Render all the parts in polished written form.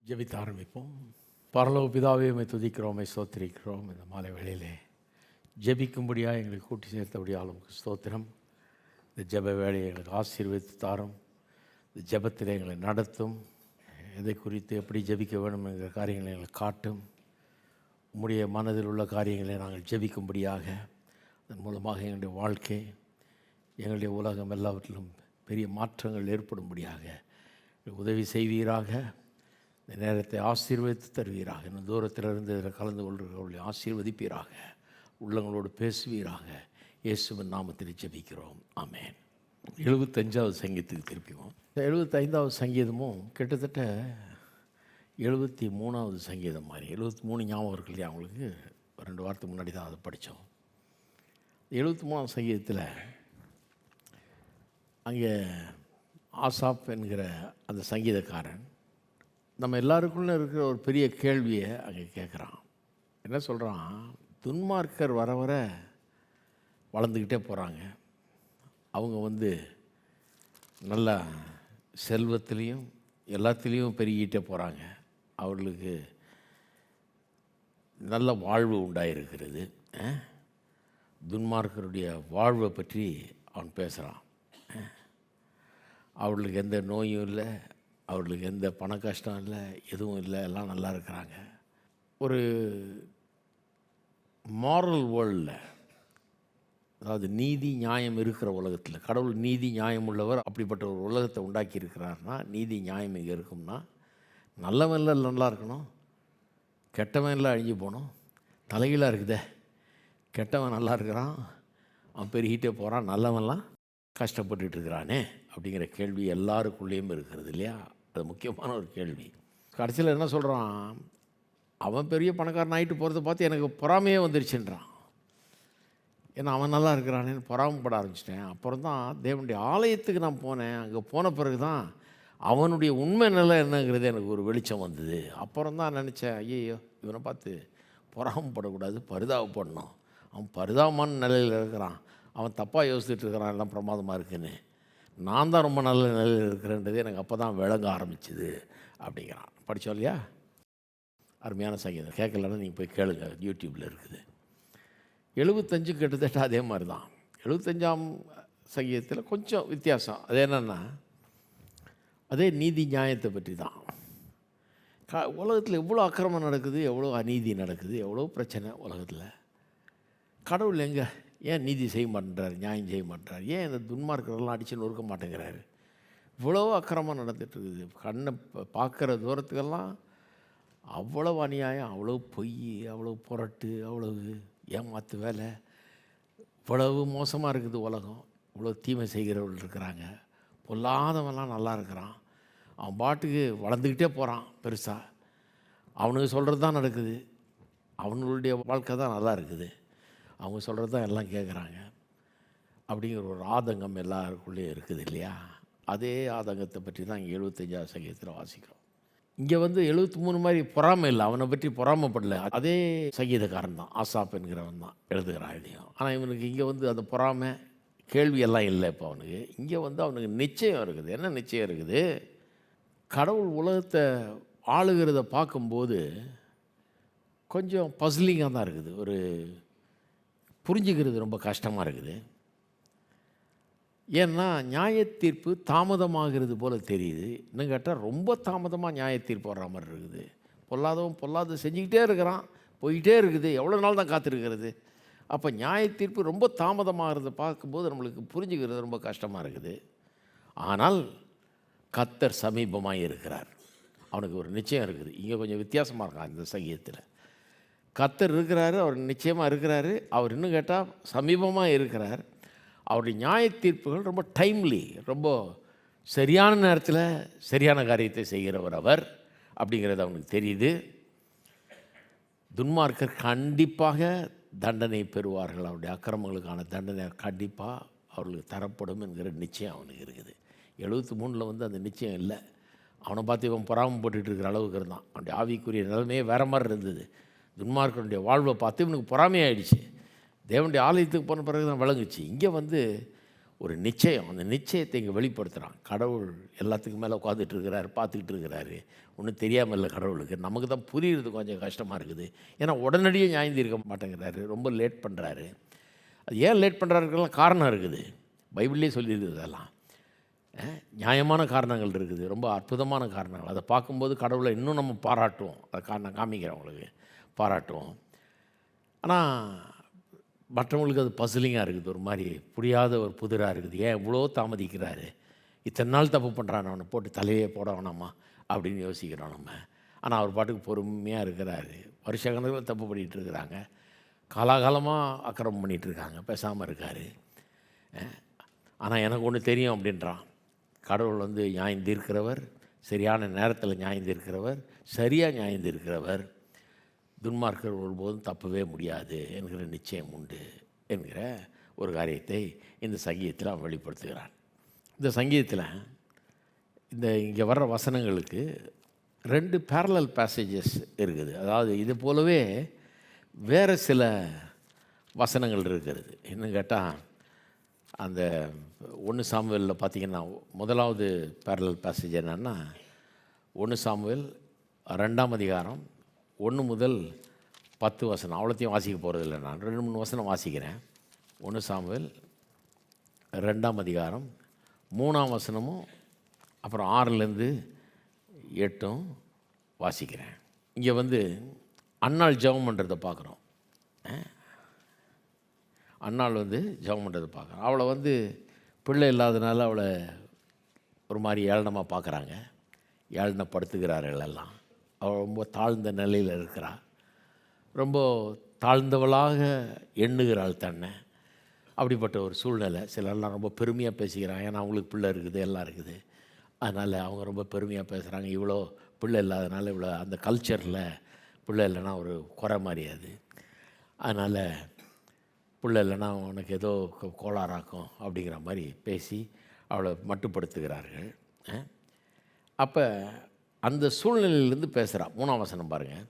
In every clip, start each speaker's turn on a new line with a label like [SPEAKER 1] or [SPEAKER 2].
[SPEAKER 1] ஜெபித்து ஆரம்பிப்போம். பரலோக பிதாவே, உம்மை துதிக்கிறோம், உம்மை ஸ்தோத்திரிக்கிறோம். இந்த மாலை வேளையிலே ஜெபிக்கும்படியாக எங்களை கூட்டி சேர்த்தபடியால் உமக்கு ஸ்தோத்திரம். இந்த ஜெப வேலையை எங்களுக்கு ஆசீர்வதித்து தாரும். இந்த ஜெபத்தில் எங்களை நடத்தும். எதை குறித்து எப்படி ஜெபிக்க வேண்டும் என்கிற காரியங்களை எங்களுக்கு காட்டும். உம்முடைய மனதில் உள்ள காரியங்களை நாங்கள் ஜெபிக்கும்படியாக, அதன் மூலமாக எங்களுடைய வாழ்க்கை, எங்களுடைய உலகம் எல்லாவற்றிலும் பெரிய மாற்றங்கள் ஏற்படும்படியாக உதவி செய்வீராக. இந்த நேரத்தை ஆசீர்வதித்து தருவீராக. இன்னும் தூரத்திலிருந்து இதில் கலந்து கொள்கிறவர்களை ஆசீர்வதிப்பீராக. உள்ளங்களோடு பேசுவீராக. இயேசுவின் நாமத்தில் ஜெபிக்கிறோம், ஆமென். 75வது சங்கீதத்துக்கு திருப்பிவோம். இந்த 75வது சங்கீதமும் கிட்டத்தட்ட 73வது சங்கீதம் மாதிரி. 73 ஞாபகம் இருக்கு இல்லையா அவங்களுக்கு? 2 வாரத்துக்கு முன்னாடி தான் அதை படித்தோம். 73வது சங்கீதத்தில் அங்கே ஆசாப் என்கிற அந்த சங்கீதக்காரன் நம்ம எல்லாருக்குள்ளே இருக்கிற ஒரு பெரிய கேள்வியை அங்கே கேட்குறான். என்ன சொல்கிறான்? துன்மார்க்கர் வர வர வளர்ந்துக்கிட்டே போகிறாங்க. அவங்க நல்ல செல்வத்திலையும் எல்லாத்துலேயும் பெருகிட்டே போகிறாங்க. அவர்களுக்கு நல்ல வாழ்வு உண்டாயிருக்கிறது. துன்மார்க்கருடைய வாழ்வை பற்றி அவன் பேசுகிறான். அவர்களுக்கு எந்த நோயும் இல்லை, அவர்களுக்கு எந்த பண கஷ்டம் இல்லை, எதுவும் இல்லை, எல்லாம் நல்லா இருக்கிறாங்க. ஒரு மாரல் வேர்ல்டில், அதாவது நீதி நியாயம் இருக்கிற உலகத்தில், கடவுள் நீதி நியாயம் உள்ளவர், அப்படிப்பட்ட ஒரு உலகத்தை உண்டாக்கி இருக்கிறார்னா, நீதி நியாயம் இங்கே இருக்கும்னா, நல்லவன் இல்லை நல்லா இருக்கணும், கெட்டவன் எல்லாம் அழிஞ்சு போகணும். தலைகீழாக இருக்குதே, கெட்டவன் நல்லா இருக்கிறான், அவன் பெருகிட்டே போகிறான், நல்லவன்லாம் கஷ்டப்பட்டுட்டு இருக்கிறானே அப்படிங்கிற கேள்வி எல்லாருக்குள்ளேயும் இருக்கிறது இல்லையா? அது முக்கியமான ஒரு கேள்வி. கடைசியில் என்ன சொல்கிறான்? அவன் பெரிய பணக்காரன் ஆகிட்டு போகிறத பார்த்து எனக்கு பொறாமையே வந்துருச்சுன்றான். ஏன்னா அவன் நல்லா இருக்கிறானேன்னு பொறாமப்பட ஆரம்பிச்சிட்டேன். அப்புறம் தான் தேவனுடைய ஆலயத்துக்கு நான் போனேன். அங்கே போன பிறகு தான் அவனுடைய உண்மை நிலை என்னங்கிறது எனக்கு ஒரு வெளிச்சம் வந்தது. அப்புறம் தான் நினச்சேன், ஐயோ இவனை பார்த்து பொறாமப்படக்கூடாது, பரிதாபப்படணும். அவன் பரிதாபமான நிலையில் இருக்கிறான், அவன் தப்பாக யோசிச்சுட்டு இருக்கிறான், எல்லாம் பிரமாதமாக இருக்குன்னு. நான் தான் ரொம்ப நல்ல நிலையில் இருக்கிறேன்றது எனக்கு அப்போ தான் விளங்க ஆரம்பிச்சுது அப்படிங்கிறான். படித்தோம் இல்லையா? அருமையான சங்கீதம். கேட்கலன்னா நீங்கள் போய் கேளுங்க, யூடியூப்பில் இருக்குது. 75 கிட்டத்தட்ட அதே மாதிரி தான். 75ஆம் சங்கீதத்தில் கொஞ்சம் வித்தியாசம். அது என்னென்னா, அதே நீதி நியாயத்தை பற்றி தான். உலகத்தில் எவ்வளோ அக்கிரமம் நடக்குது, எவ்வளோ அநீதி நடக்குது, எவ்வளோ பிரச்சனை உலகத்தில். கடவுள் எங்கே? ஏன் நீதி செய்ய மாட்டேன்றார், நியாயம் செய்ய மாட்டேறார்? ஏன் இந்த துன்மார்க்கரெல்லாம் அடித்து நொறுக்க மாட்டேங்கிறாரு? இவ்வளோ அக்கிரமம் நடந்துட்டுருக்குது. கண்ணை பார்க்குற தூரத்துக்கெல்லாம் அவ்வளோ அநியாயம், அவ்வளோ பொய், அவ்வளோ புரட்டு, அவ்வளவு ஏமாத்து வேலை, இவ்வளவு மோசமாக இருக்குது உலகம். இவ்வளோ தீமை செய்கிறவர்கள் இருக்கிறாங்க. பொல்லாதவன்லாம் நல்லா இருக்கிறான். அவன் பாட்டுக்கு வளர்ந்துக்கிட்டே போகிறான் பெருசாக. அவனுக்கு சொல்கிறது தான் நடக்குது, அவனுடைய வாழ்க்கை தான் நல்லா இருக்குது, அவங்க சொல்கிறது தான் எல்லாம் கேட்குறாங்க அப்படிங்கிற ஒரு ஆதங்கம் எல்லாருக்குள்ளேயும் இருக்குது இல்லையா? அதே ஆதங்கத்தை பற்றி தான் இங்கே 75ஆவது சங்கீதத்தில் வாசிக்கிறோம். இங்கே 73 மாதிரி பொறாமை இல்லை, அவனை பற்றி பொறாமைப்படல. அதே சங்கீதக்காரன் தான், ஆசாப் என்கிறவன் தான் எழுதுகிறான் இதையும். ஆனால் இவனுக்கு இங்கே அந்த பொறாமை கேள்வியெல்லாம் இல்லை. இப்போ அவனுக்கு இங்கே அவனுக்கு நிச்சயம் இருக்குது. என்ன நிச்சயம் இருக்குது? கடவுள் உலகத்தை ஆளுகிறத பார்க்கும்போது கொஞ்சம் பஸ்லிங்காக தான் இருக்குது. ஒரு புரிஞ்சுக்கிறது ரொம்ப கஷ்டமாக இருக்குது. ஏன்னா நியாயத்தீர்ப்பு தாமதமாகிறது போல் தெரியுது. இன்னும் கேட்டால் ரொம்ப தாமதமாக நியாயத்தீர்ப்பு வர்ற மாதிரி இருக்குது. பொல்லாதவன் பொல்லாத செஞ்சுக்கிட்டே இருக்கிறான், போய்கிட்டே இருக்குது. எவ்வளோ நாள் தான் காத்திருக்கிறது? அப்போ நியாயத்தீர்ப்பு ரொம்ப தாமதமாகிறத பார்க்கும்போது நம்மளுக்கு புரிஞ்சுக்கிறது ரொம்ப கஷ்டமாக இருக்குது. ஆனால் கர்த்தர் சமீபமாக இருக்கிறார். அவனுக்கு ஒரு நிச்சயம் இருக்குது. இங்கே கொஞ்சம் வித்தியாசமாக இருக்கான் இந்த சங்கீதத்தில். கர்த்தர் இருக்கிறாரு, அவர் நிச்சயமாக இருக்கிறாரு, அவர் இன்னும் கேட்டால் சமீபமாக இருக்கிறார். அவருடைய நியாய தீர்ப்புகள் ரொம்ப டைம்லி, ரொம்ப சரியான நேரத்தில் சரியான காரியத்தை செய்கிறவர் அவர் அப்படிங்கிறது அவனுக்கு தெரியுது. துன்மார்க்கர் கண்டிப்பாக தண்டனை பெறுவார்கள். அவருடைய அக்கிரமங்களுக்கான தண்டனை கண்டிப்பாக அவர்களுக்கு தரப்படும் என்கிற நிச்சயம் அவனுக்கு இருக்குது. 73ல் அந்த நிச்சயம் இல்லை. அவனை பார்த்து இவன் பொறாமல் போட்டுட்டு இருக்கிற அளவுக்கு இருந்தான். அவனுடைய ஆவிக்குரிய நிலைமையே வேறு மாதிரி இருந்தது. துன்மார்க்கனுடைய வாழ்வை பார்த்து இவனுக்கு பொறாமையாயிடுச்சு. தேவனுடைய ஆலயத்துக்கு போன பிறகு தான் விளங்குச்சு. இங்கே ஒரு நிச்சயம். அந்த நிச்சயத்தை இங்கே வெளிப்படுத்துகிறான். கடவுள் எல்லாத்துக்கும் மேலே உட்காந்துட்டு இருக்கிறாரு, பார்த்துக்கிட்டு இருக்கிறாரு. ஒன்றும் தெரியாமல் இல்லை கடவுளுக்கு. நமக்கு தான் புரியுறது கொஞ்சம் கஷ்டமாக இருக்குது. ஏன்னா உடனடியே நியாயம் தீர்க்க மாட்டேங்கிறாரு, ரொம்ப லேட் பண்ணுறாரு. அது ஏன் லேட் பண்ணுறாருக்கெல்லாம் காரணம் இருக்குது, பைபிள்லேயே சொல்லியிருக்குது. அதெல்லாம் நியாயமான காரணங்கள் இருக்குது, ரொம்ப அற்புதமான காரணங்கள். அதை பார்க்கும்போது கடவுளை இன்னும் நம்ம பாராட்டுவோம். அதை நான் காமிக்கிறேன் உங்களுக்கு, பாராட்டுவோம். ஆனால் மற்றவங்களுக்கு அது பசிலிங்காக இருக்குது, ஒரு மாதிரி புரியாத ஒரு புதிராக இருக்குது. ஏன் இவ்வளோ தாமதிக்கிறாரு, இத்தனை நாள் தப்பு பண்ணுறான், அவனை போட்டு தலையே போட வேணாமா அப்படின்னு யோசிக்கிறோம் நம்ம. ஆனால் அவர் பாட்டுக்கு பொறுமையாக இருக்கிறாரு. வருஷ கணக்கில் தப்பு பண்ணிகிட்டு இருக்கிறாங்க, காலாகாலமாக அக்கிரமம் பண்ணிகிட்ருக்காங்க, பேசாமல் இருக்கார். ஆனால் எனக்கு ஒன்று தெரியும் அப்படின்றான். கடவுள் வந்து நியாயம் தீர்க்கிறவர், சரியான நேரத்தில் நியாயம் தீர்க்கிறவர், சரியாக நியாயம் தீர்க்கிறவர். துன்மார்க்கர் ஒருபோதும் தப்பவே முடியாது என்கிற நிச்சயம் உண்டு என்கிற ஒரு காரியத்தை இந்த சங்கீதத்தில் அவன் வெளிப்படுத்துகிறான். இந்த சங்கீதத்தில் இங்கே வர்ற வசனங்களுக்கு 2 பேரலல் பேசேஜஸ் இருக்குது. அதாவது இது போலவே வேறு சில வசனங்கள் இருக்கிறது. இன்னும் கேட்டால் அந்த 1 சாமுவேலில் பார்த்திங்கன்னா முதலாவது பேரலல் பேசேஜ் என்னென்னா 1 சாமுவேல் 2ஆம் அதிகாரம் 1 முதல் 10 வசனம். அவ்வளோத்தையும் வாசிக்க போகிறதில்ல, நான் 2-3 வசனம் வாசிக்கிறேன். 1 சாமுவேல் 2ஆம் அதிகாரம் 3ஆம் வசனமும் அப்புறம் 6லேருந்து 8 வாசிக்கிறேன். இங்கே வந்து அன்னாள் ஜெபம் பண்ணுறதை பார்க்குறோம். அன்னாள் வந்து ஜெபம் பண்ணுறதை பார்க்குறோம். அவளை வந்து பிள்ளை இல்லாதனால அவளை ஒரு மாதிரி ஏளனமாக பார்க்குறாங்க, ஏளனப்படுத்துகிறார்கள் எல்லாம். அவள் ரொம்ப தாழ்ந்த நிலையில் இருக்கிறாள், ரொம்ப தாழ்ந்தவளாக எண்ணுகிறாள் தன்னை. அப்படிப்பட்ட ஒரு சூழ்நிலை. சிலர்லாம் ரொம்ப பெருமையாக பேசிக்கிறாங்க, ஏன்னா அவங்களுக்கு பிள்ளை இருக்குது, எல்லாம் இருக்குது. அதனால் அவங்க ரொம்ப பெருமையாக பேசுகிறாங்க. இவ்வளோ பிள்ளை இல்லாதனால இவ்வளோ அந்த கல்ச்சரில் பிள்ளை இல்லைன்னா ஒரு குறை மாதிரி அது. அதனால் பிள்ளை இல்லைன்னா உனக்கு ஏதோ கோளாறாக்கும் அப்படிங்கிற மாதிரி பேசி அவளை மட்டுப்படுத்துகிறார்கள். அப்போ அந்த சூழ்நிலையிலேருந்து பேசுகிறா. 3ஆம் வசனம் பாருங்கள்.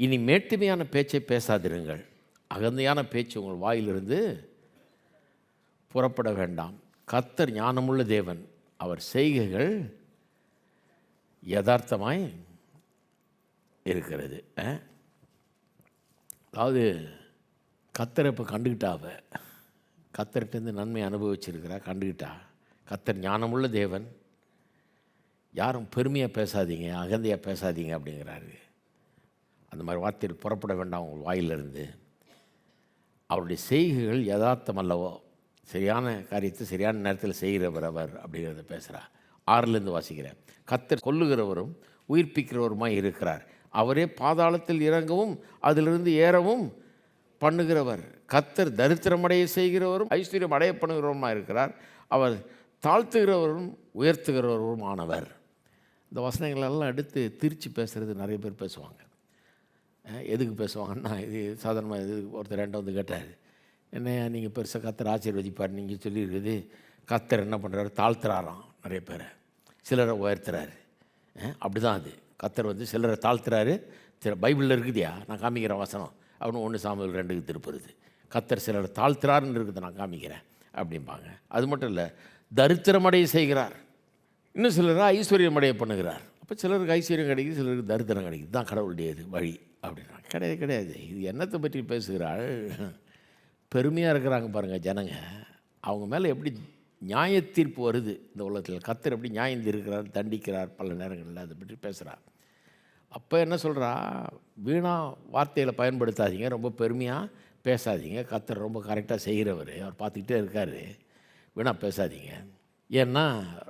[SPEAKER 1] இனி மேட்டுமையான பேச்சை பேசாதிருங்கள், அகந்தையான பேச்சு உங்கள் வாயிலிருந்து புறப்பட வேண்டாம். கர்த்தர் ஞானமுள்ள தேவன், அவர் செய்கைகள் யதார்த்தமாய் இருக்கிறது. அதாவது கர்த்தரை இப்போ கண்டுக்கிட்டாவ, கர்த்தர்கிட்டேருந்து நன்மை அனுபவிச்சிருக்கிறா, கண்டுக்கிட்டா. கர்த்தர் ஞானமுள்ள தேவன், யாரும் பெருமையாக பேசாதீங்க, அகந்தையாக பேசாதீங்க அப்படிங்கிறாரு. அந்த மாதிரி வார்த்தையில் புறப்பட வேண்டாம் உங்கள் வாயிலிருந்து. அவருடைய செய்கைகள் யதார்த்தம் அல்லவோ, சரியான காரியத்தை சரியான நேரத்தில் செய்கிறவர் அவர் அப்படிங்கிறத பேசுகிறார். 6லேருந்து வாசிக்கிறேன். கர்த்தர் கொல்லுகிறவரும் உயிர்ப்பிக்கிறவருமாய் இருக்கிறார், அவரே பாதாளத்தில் இறங்கவும் அதிலிருந்து ஏறவும் பண்ணுகிறவர். கர்த்தர் தரித்திரமடைய செய்கிறவரும் ஐஸ்வர்யம் அடைய பண்ணுகிறவருமாய் இருக்கிறார், அவர் தாழ்த்துகிறவரும் உயர்த்துகிறவரும் ஆனவர். இந்த வசனங்களெல்லாம் எடுத்து திருச்சி பேசுகிறது நிறைய பேர் பேசுவாங்க. எதுக்கு பேசுவாங்கன்னா, இது சாதாரணமாக இது ஒருத்தர் வந்து கேட்டார், என்னையா நீங்கள் பெருசாக கர்த்தர் ஆசீர்வதிப்பார் நீங்கள் சொல்லியிருக்குது, கர்த்தர் என்ன பண்ணுறாரு, தாழ்த்துறாராம் நிறைய பேரை, சிலரை உயர்த்துறாரு. அப்படி தான் அது. கர்த்தர் வந்து சிலரை தாழ்த்துறாரு. பைபிளில் இருக்குதியா, நான் காமிக்கிறேன் வசனம் அப்படின்னு 1 சாமுவேல் 2க்கு திருப்புறது. கர்த்தர் சிலரை தாழ்த்துறாருன்னு இருக்குது, நான் காமிக்கிறேன் அப்படிம்பாங்க. அது மட்டும் இல்லை, தரித்திரமடைய செய்கிறார், இன்னும் சிலரை ஐஸ்வர்யம் அடைய பண்ணுகிறார். அப்போ சிலருக்கு ஐஸ்வர்யம் கிடைக்குது, சிலருக்கு தரித்திரம் கிடைக்குது. தான் கடவுளுடைய இது வழி அப்படின்னா கிடையாது, கிடையாது. இது என்னத்தை பற்றி பேசுகிறாள், பெருமையாக இருக்கிறாங்க பாருங்கள் ஜனங்க. அவங்க மேலே எப்படி நியாய தீர்ப்பு வருது இந்த உலகத்தில், கர்த்தர் எப்படி நியாயம் தீர்க்கிறார், தண்டிக்கிறார் பல நேரங்களில், அதை பற்றி பேசுகிறார். அப்போ என்ன சொல்கிறா, வீணா வார்த்தைகளை பயன்படுத்தாதீங்க, ரொம்ப பெருமையாக பேசாதீங்க, கர்த்தர் ரொம்ப கரெக்டாக செய்கிறவர், அவர் பார்த்துக்கிட்டே இருக்கார், வீணா பேசாதீங்க. ஏன்னா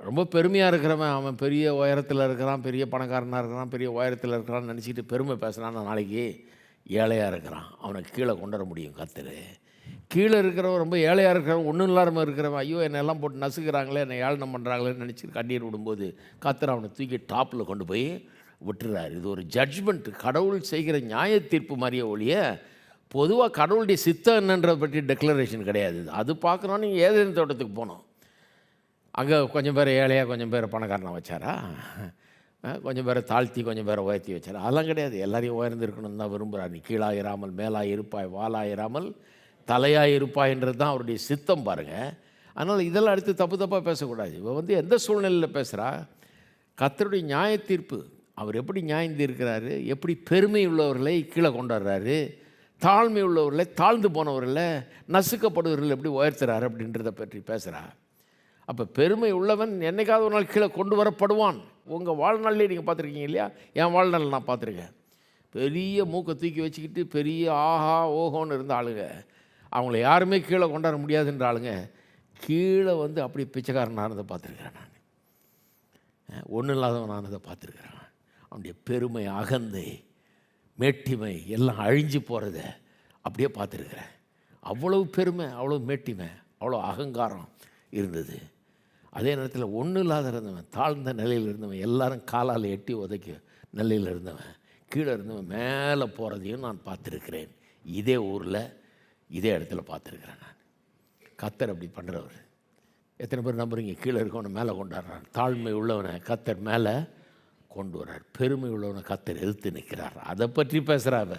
[SPEAKER 1] ரொம்ப பெருமையாக இருக்கிறவன், அவன் பெரிய உயரத்தில் இருக்கிறான், பெரிய பணக்காரனாக இருக்கிறான், பெரிய உயரத்தில் இருக்கிறான்னு நினச்சிக்கிட்டு பெருமை பேசுகிறான்னு நாளைக்கு ஏழையாக இருக்கிறான், அவனை கீழே கொண்டு வர முடியும் கர்த்தர். கீழே இருக்கிறவன், ரொம்ப ஏழையாக இருக்கிறவன், ஒன்றும் இல்லாமல் இருக்கிறவன், ஐயோ என்னெல்லாம் போட்டு நசுக்கிறாங்களே, என்னை ஏளனம் பண்ணுறாங்களேன்னு நினச்சி கண்ணீர் விடும்போது கர்த்தர் அவனை தூக்கி டாப்பில் கொண்டு போய் விட்டுறாரு. இது ஒரு ஜட்ஜ்மெண்ட், கடவுள் செய்கிற நியாய தீர்ப்பு மாதிரியே ஒழிய பொதுவாக கடவுளுடைய சித்தம் என்னன்றதை பற்றி டெக்ளரேஷன் கிடையாது. அது பார்க்கணுன்னு நீங்கள் ஏதேனும் தோட்டத்துக்கு போனோம், அங்கே கொஞ்சம் பேர் ஏழையாக கொஞ்சம் பேர் பணக்காரனாக வச்சாரா, கொஞ்சம் பேரை தாழ்த்தி கொஞ்சம் பேரை உயர்த்தி வச்சாரா, அதெல்லாம் கிடையாது. எல்லாரையும் உயர்ந்து இருக்கணும்னு தான் விரும்புகிறார். நீ கீழாயிராமல் மேலாக இருப்பாய், வாலாயிராமல் தலையாக இருப்பாய்ன்றது தான் அவருடைய சித்தம் பாருங்கள். அதனால் இதெல்லாம் அடுத்து தப்பு தப்பாக பேசக்கூடாது. இவ வந்து எந்த சூழ்நிலையில் பேசுகிறா? கர்த்தருடைய நியாய தீர்ப்பு. அவர் எப்படி நியாயம் தீர்க்கிறாரு, எப்படி பெருமை உள்ளவர்களை கீழே கொண்டாடுறாரு, தாழ்மை உள்ளவர்களை, தாழ்ந்து போனவர்களை, நசுக்கப்படுவர்களை எப்படி உயர்த்துறாரு அப்படின்றத பற்றி பேசுகிறா. அப்போ பெருமை உள்ளவன் என்னைக்காவது ஒரு நாள் கீழே கொண்டு வரப்படுவான். உங்கள் வாழ்நாள்லேயே நீங்கள் பார்த்துருக்கீங்க இல்லையா? என் வாழ்நாள் நான் பார்த்துருக்கேன். பெரிய மூக்கை தூக்கி வச்சுக்கிட்டு பெரிய ஆஹா ஓஹோன்னு இருந்த ஆளுங்க, அவங்கள யாருமே கீழே கொண்டாட முடியாதுன்ற ஆளுங்க கீழே வந்து அப்படி பிச்சைக்காரனானதை பார்த்துருக்கிறேன். நான் ஒன்றும் இல்லாதவனானதை பார்த்துருக்கிறேன். அவனுடைய பெருமை, அகந்தை, மேட்டிமை எல்லாம் அழிஞ்சு போகிறத அப்படியே பார்த்துருக்குறேன். அவ்வளவு பெருமை, அவ்வளோ மேட்டிமை, அவ்வளோ அகங்காரம் இருந்தது. அதே நேரத்தில் ஒன்றும் இல்லாத இருந்தவன், தாழ்ந்த நிலையில் இருந்தவன், எல்லாரும் காலால் எட்டி உதைக்க நிலையில் இருந்தவன், கீழே இருந்தவன் மேலே போகிறதையும் நான் பார்த்துருக்கிறேன். இதே ஊரில் இதே இடத்துல பார்த்துருக்குறேன் நான். கர்த்தர் அப்படி பண்ணுறவர். எத்தனை பேர் நம்புறீங்க? கீழே இருக்கவனை மேலே கொண்டாடுறார். தாழ்மை உள்ளவனை கர்த்தர் மேலே கொண்டு வர்றார். பெருமை உள்ளவனை கர்த்தர் எதிர்த்து நிற்கிறார். அதை பற்றி பேசுகிறாவ.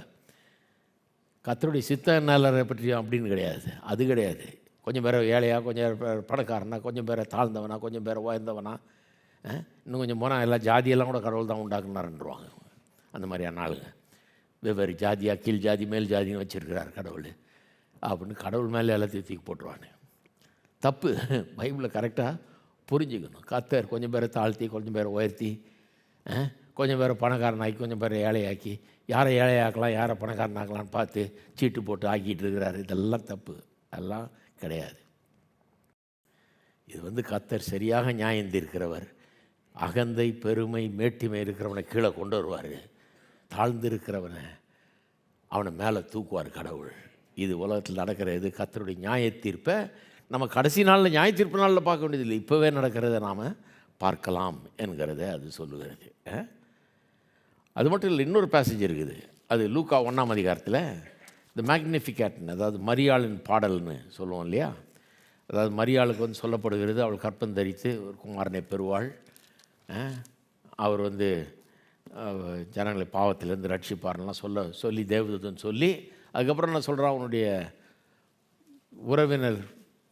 [SPEAKER 1] கர்த்தருடைய சித்த நலரை பற்றி அப்படின்னு கிடையாது. அது கிடையாது. கொஞ்சம் பேரை ஏழையா, கொஞ்சம் பேர் பணக்காரனா, கொஞ்சம் பேரை தாழ்ந்தவனா, கொஞ்சம் பேரை உயர்ந்தவனா, இன்னும் கொஞ்சம் போனால் எல்லாம் ஜாதியெல்லாம் கூட கடவுள் தான் உண்டாக்குனாருன்றுவாங்க. அந்த மாதிரியான ஆளுங்க வெவ்வேறு ஜாதியாக, கீழ் ஜாதி, மேல் ஜாதின்னு வச்சுருக்கிறார் கடவுள் அப்படின்னு கடவுள் மேலே எல்லாத்தையும் தூக்கி போட்டுருவானு. தப்பு. பைபிளில் கரெக்டாக புரிஞ்சுக்கணும். கர்த்தர் கொஞ்சம் பேரை தாழ்த்தி, கொஞ்சம் பேரை உயர்த்தி, கொஞ்சம் பேரை பணக்காரனாக்கி, கொஞ்சம் பேரை ஏழையாக்கி, யாரை ஏழையாக்கலாம், யாரை பணக்காரனாக்கலான்னு பார்த்து சீட்டு போட்டு ஆக்கிட்டு இருக்கிறாரு. இதெல்லாம் தப்பு. அதெல்லாம் கிடையாது. இது வந்து கர்த்தர் சரியாக நியாயம் தீர்க்கிறவர். அகந்தை, பெருமை, மேட்டிமை இருக்கிறவனை கீழே கொண்டு வருவார். தாழ்ந்து இருக்கிறவனை அவனை மேலே தூக்குவார் கடவுள். இது உலகத்தில் நடக்கிற இது. கர்த்தருடைய நியாய தீர்ப்பை நம்ம கடைசி நாளில், நியாய தீர்ப்பு நாளில் பார்க்க வேண்டியதில்லை, இப்போவே நடக்கிறத நாம் பார்க்கலாம் என்கிறத அது சொல்லுகிறது. அது மட்டும் இல்லை, இன்னொரு பேசேஜ் இருக்குது. அது லூக்கா 1ஆம் அதிகாரத்தில் இந்த மேக்னிஃபிகேட்னு, அதாவது மரியாளின் பாடல்னு சொல்லுவோம் இல்லையா? அதாவது மரியாளுக்கு வந்து சொல்லப்படுகிறது, அவள் கற்பம் தரித்து ஒரு குமாரனை பெறுவாள். அவர் வந்து ஜனங்களை பாவத்திலேருந்து ரட்சிப்பார்லாம் சொல்லி தேவதூதன் சொல்லி, அதுக்கப்புறம் என்ன சொல்கிறான், அவனுடைய உறவினர்